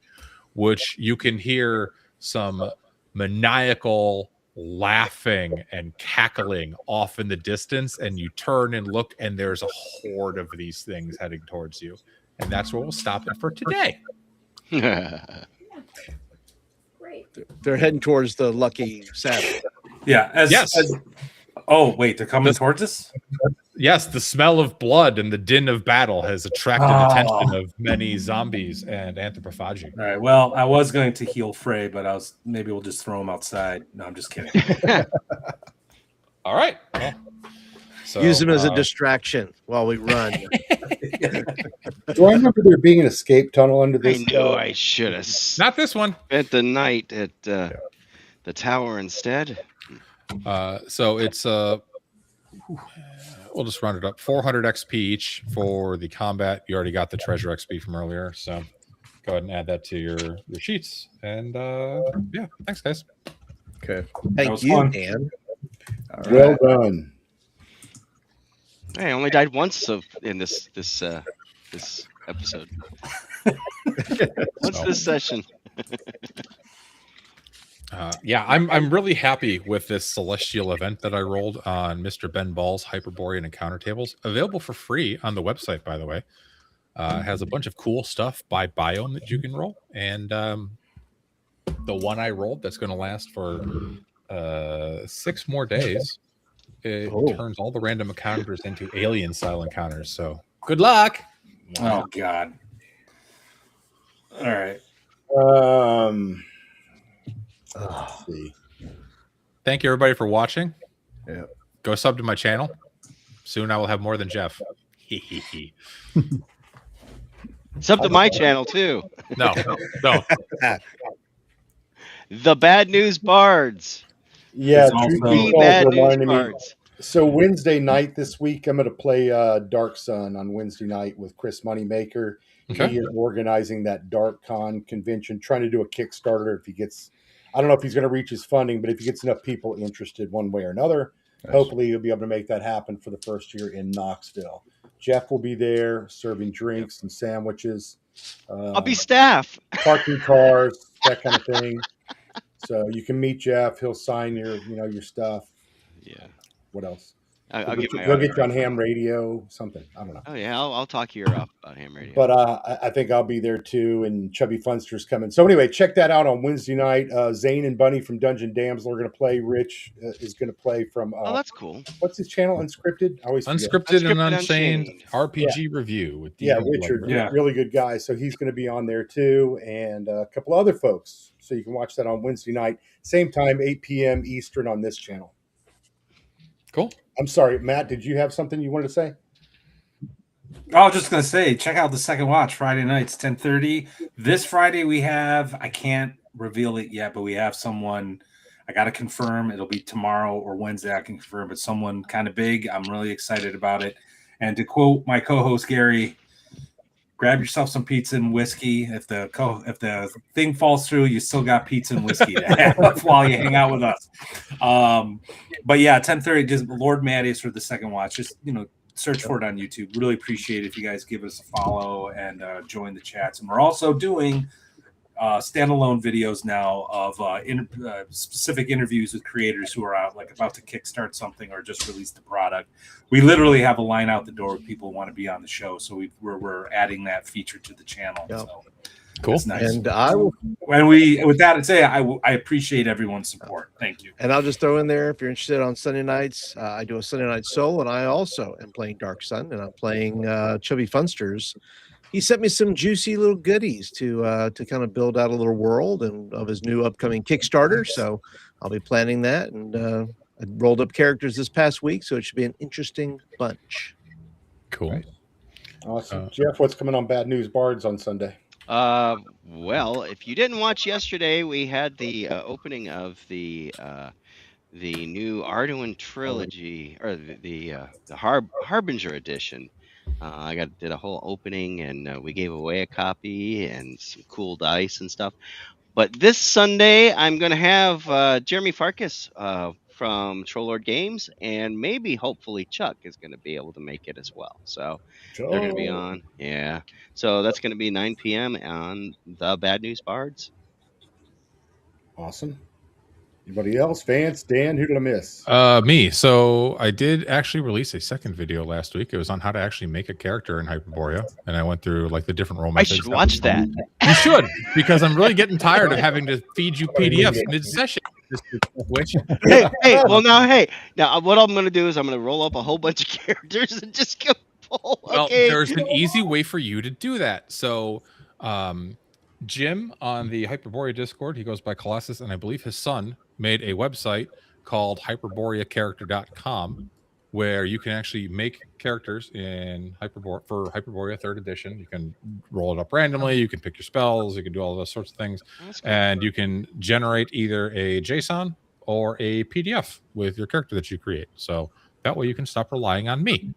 which you can hear some maniacal laughing and cackling off in the distance, and you turn and look, and there's a horde of these things heading towards you. And that's where we'll stop it for today. Great. They're heading towards the lucky saddle. Yeah. Yes. Oh wait, they're coming towards us. Yes, the smell of blood and the din of battle has attracted attention of many zombies and Anthropophagi. All right. Well, I was going to heal Frey, but maybe we'll just throw him outside. No, I'm just kidding. All right. Well, so, Use them as a distraction while we run. Do I remember there being an escape tunnel under this? I know I should have not this one. spent the night at the tower instead. So it's we'll just round it up. 400 XP each for the combat. You already got the treasure XP from earlier, so go ahead and add that to your sheets. And yeah, thanks, guys. Okay. Thank you, fun. Dan. Well done. I only died once in this episode. Once this session. Yeah, I'm really happy with this celestial event that I rolled on Mr. Ben Ball's Hyperborean encounter tables. Available for free on the website, by the way. It has a bunch of cool stuff by biome that you can roll. And the one I rolled that's going to last for 6 more days, it turns all the random encounters into alien-style encounters. So good luck. Oh, God. All right. Let's see. Thank you, everybody, for watching. Yeah. Go sub to my channel. Soon I will have more than Jeff. Sub to my channel, too. No. The Bad News Bards. Yeah, It's also- The Bad News Bards. So Wednesday night this week, I'm going to play Dark Sun on Wednesday night with Chris Moneymaker. Okay. He is organizing that Dark Con convention, trying to do a Kickstarter. If he gets, I don't know if he's going to reach his funding, but if he gets enough people interested one way or another, hopefully he'll be able to make that happen for the first year in Knoxville. Jeff will be there serving drinks and sandwiches. I'll be staff. Parking cars, that kind of thing. So you can meet Jeff. He'll sign your stuff. Yeah. What else? I'll get my He'll get you on autograph. ham radio, something. I don't know. Oh yeah, I'll talk your ear off about ham radio. But I think I'll be there too, and Chubby Funster's coming. So anyway, check that out on Wednesday night. Zane and Bunny from Dungeon Damsel are going to play. Rich is going to play from. Oh, that's cool. What's his channel? Unscripted. I always forget. Unscripted and Unscripted Unchained Unchained. RPG review with Richard, Yeah. really good guy. So he's going to be on there too, and a couple other folks. So you can watch that on Wednesday night, same time, 8 p.m. Eastern on this channel. Cool. I'm sorry, Matt. Did you have something you wanted to say? I was just gonna say, check out the second watch Friday nights, 10:30. This Friday we have, I can't reveal it yet, but we have someone. I gotta confirm. It'll be tomorrow or Wednesday. I can confirm, but someone kind of big. I'm really excited about it. And to quote my co-host Gary, grab yourself some pizza and whiskey. If the thing falls through, you still got pizza and whiskey to have while you hang out with us. But yeah, 10:30. Just Lord Mattias for the second watch. Just search for it on YouTube. Really appreciate it if you guys give us a follow and join the chats. And we're also doing standalone videos now of specific interviews with creators who are out, like about to kickstart something or just released the product. We literally have a line out the door with people who want to be on the show, so we're adding that feature to the channel. Yep. So Cool. it's nice. And I will. When with that, I'd say I appreciate everyone's support. Thank you. And I'll just throw in there, if you're interested on Sunday nights, I do a Sunday Night Soul, and I also am playing Dark Sun, and I'm playing Chubby Funsters. He sent me some juicy little goodies to kind of build out a little world and of his new upcoming Kickstarter. So I'll be planning that, and I rolled up characters this past week, so it should be an interesting bunch. Cool. Awesome. Jeff, what's coming on Bad News Bards on Sunday? Well, if you didn't watch yesterday, we had the opening of the new Arduin trilogy, or the Harbinger edition. I did a whole opening, and we gave away a copy and some cool dice and stuff. But this Sunday, I'm going to have Jeremy Farkas from Trollord Games, and maybe, hopefully, Chuck is going to be able to make it as well. So they're going to be on. Yeah. So that's going to be 9 p.m. on the Bad News Bards. Awesome. Anybody else? Vance, Dan, who did I miss? Me. So I did actually release a second video last week. It was on how to actually make a character in Hyperborea, and I went through like the different role I methods. should watch that. You should, because I'm really getting tired of having to feed you PDFs mid-session. Which Hey, well, now, what I'm going to do is I'm going to roll up a whole bunch of characters and just go full. Well, Okay. there's an easy way for you to do that. So, Jim on the Hyperborea Discord, he goes by Colossus, and I believe his son made a website called hyperboreacharacter.com, where you can actually make characters in Hyperborea for Hyperborea 3rd edition. You can roll it up randomly, you can pick your spells, you can do all those sorts of things, and you can generate either a JSON or a PDF with your character that you create. So that way you can stop relying on me,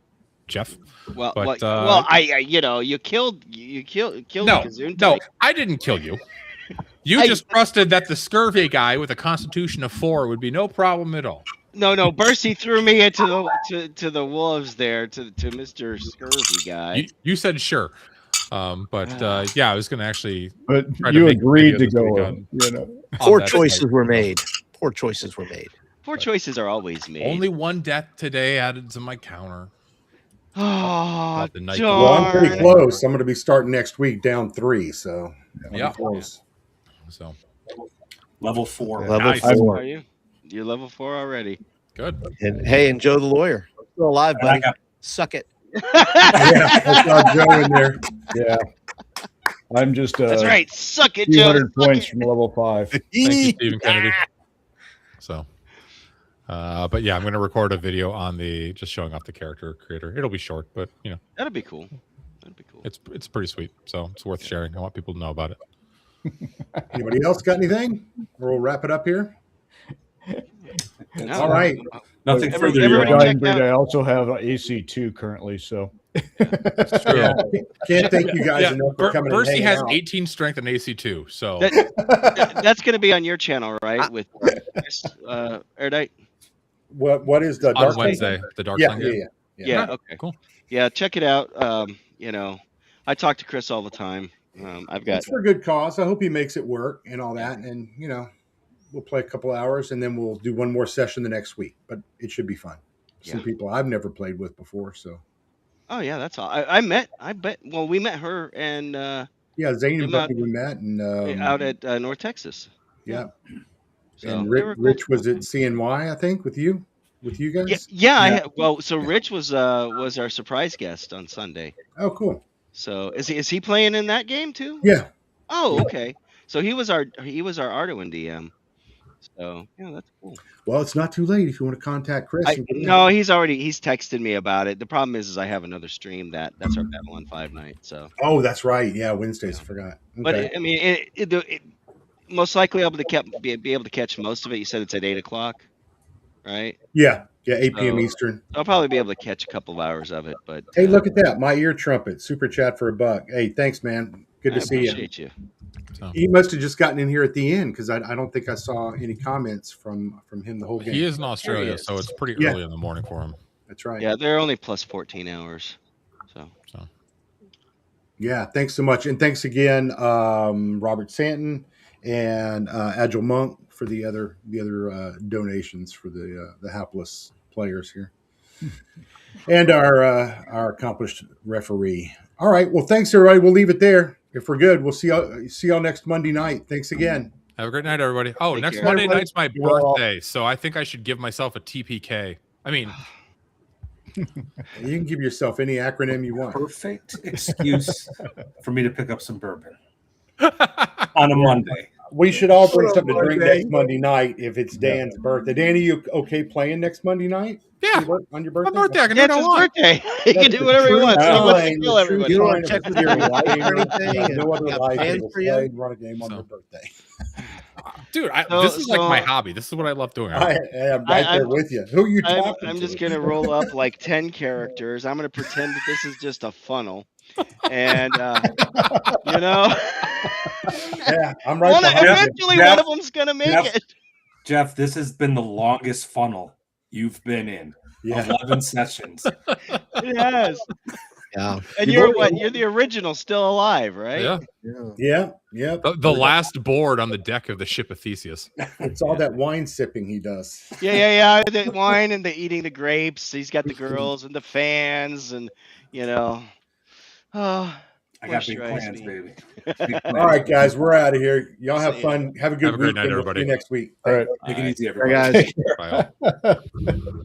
Jeff. Well, But, you killed no, the Kazoon. no, I didn't kill you. You just trusted that the scurvy guy with a constitution of 4 would be no problem at all. No, Bercy threw me into the wolves there, to Mr. Scurvy guy. You said sure, but yeah, I was going to actually. But try to you make agreed videos to this go. weekend On Poor that choices site. were made. Poor choices were made. Poor choices are always made. Only one death today added to my counter. Oh, the night Well, I'm pretty darn. close. I'm going to be starting next week down 3, so I'm Yeah. close. So Level 4. Level Nice. 4. Are you? You're level 4 already. good. And hey, and Joe the lawyer, still alive, buddy. Suck it. Yeah, I saw Joe in there. Yeah, I'm just That's right. Suck it, Joe. 200 Suck points it. from level 5. Thank you, Stephen Kennedy. So, but yeah, I'm going to record a video on just showing off the character creator. It'll be short, but That'd be cool. That'd be cool. it's pretty sweet. So it's worth sharing. I want people to know about it. Anybody else got anything? Or we'll wrap it up here. No. All right. Nothing Every- further. everybody Your Honor. check out- I also have AC2 currently, so It's true. Yeah, can't thank you guys Yeah, enough for coming and Bercy hanging has out. 18 strength and AC2. So That's going to be on your channel, right? With Chris Erudite? What is the on Dark Wednesday, the Dark Yeah, Sun yeah, game. yeah. Yeah. Alright, Okay. cool. Yeah. Check it out. I talk to Chris all the time. I've got. It's for a good cause. I hope he makes it work and all that. And, we'll play a couple hours and then we'll do one more session the next week. But it should be fun. Some Yeah. people I've never played with before. So, Oh yeah, that's all. Well, we met her and yeah, Zane and You're not- Bucky we met. And, out at North Texas. yeah. So And they were Rich cool. was at CNY, I think, with you guys. Yeah. So Rich was our surprise guest on Sunday. Oh, cool. So is he playing in that game too? Yeah. Oh, okay. So he was our Arduin DM. So yeah, that's cool. Well, it's not too late if you want to contact Chris. No, he's texted me about it. The problem is I have another stream that's our Babylon 5 night. So. Oh, that's right. Yeah, Wednesdays. I forgot. Okay. But I mean, it most likely able to be able to catch most of it. You said it's at 8:00, right? Yeah, 8 p.m. Eastern. I'll probably be able to catch a couple of hours of it. But hey, look at that! My ear trumpet, super chat for $1. Hey, thanks, man. Good to see you. Appreciate you. So, He must have just gotten in here at the end because I don't think I saw any comments from him the whole game. he is in Australia, so it's pretty early in the morning for him. That's right. Yeah, they're only plus 14 hours. So. Yeah, thanks so much, and thanks again, Robert Santon and Agile Monk for the other donations for the hapless players here, and our accomplished referee. All right, well, thanks everybody. We'll leave it there. If we're good, we'll see y'all next Monday night. Thanks again. Have a great night, everybody. Oh, Take next care. Monday night's my Well- birthday, so I think I should give myself a TPK. I mean, You can give yourself any acronym you want. Perfect excuse for me to pick up some bourbon on a Monday. We should all bring something to drink Monday. next Monday night if it's Dan's birthday. Danny, you okay playing next Monday night? yeah, On your my birthday? birthday. I can Yeah, do it's what I his want. birthday. He can do whatever he wants. He wants to kill everybody. You don't want to check with your wife or anything? No other Got life. plans We'll for you? play and run a game on So. your birthday. Dude, So- this is like so- my hobby. This is what I love doing. I am right there with you. Who are you talking I'm to? just gonna roll up like 10 characters. I'm gonna pretend that this is just a funnel, and you know, Yeah, I'm right behind you. eventually Jeff, one of them's gonna make Jeff. it. Jeff, this has been the longest funnel you've been in. Yeah. 11 sessions. It has. Yeah. And you're what? You're the original, still alive, right? Yeah, Yeah. the last board on the deck of the ship of Theseus. It's all that wine sipping he does. Yeah. The wine and the eating the grapes. He's got the girls and the fans, and you know. Oh, I got big moisturize plans, me. baby. Big plans. All right, guys, we're out of here. Y'all have See ya. fun. Have a good Have a great weekend. night, We'll see you everybody. next week. All right. Take it All right. easy, All right, everybody. guys. Bye all.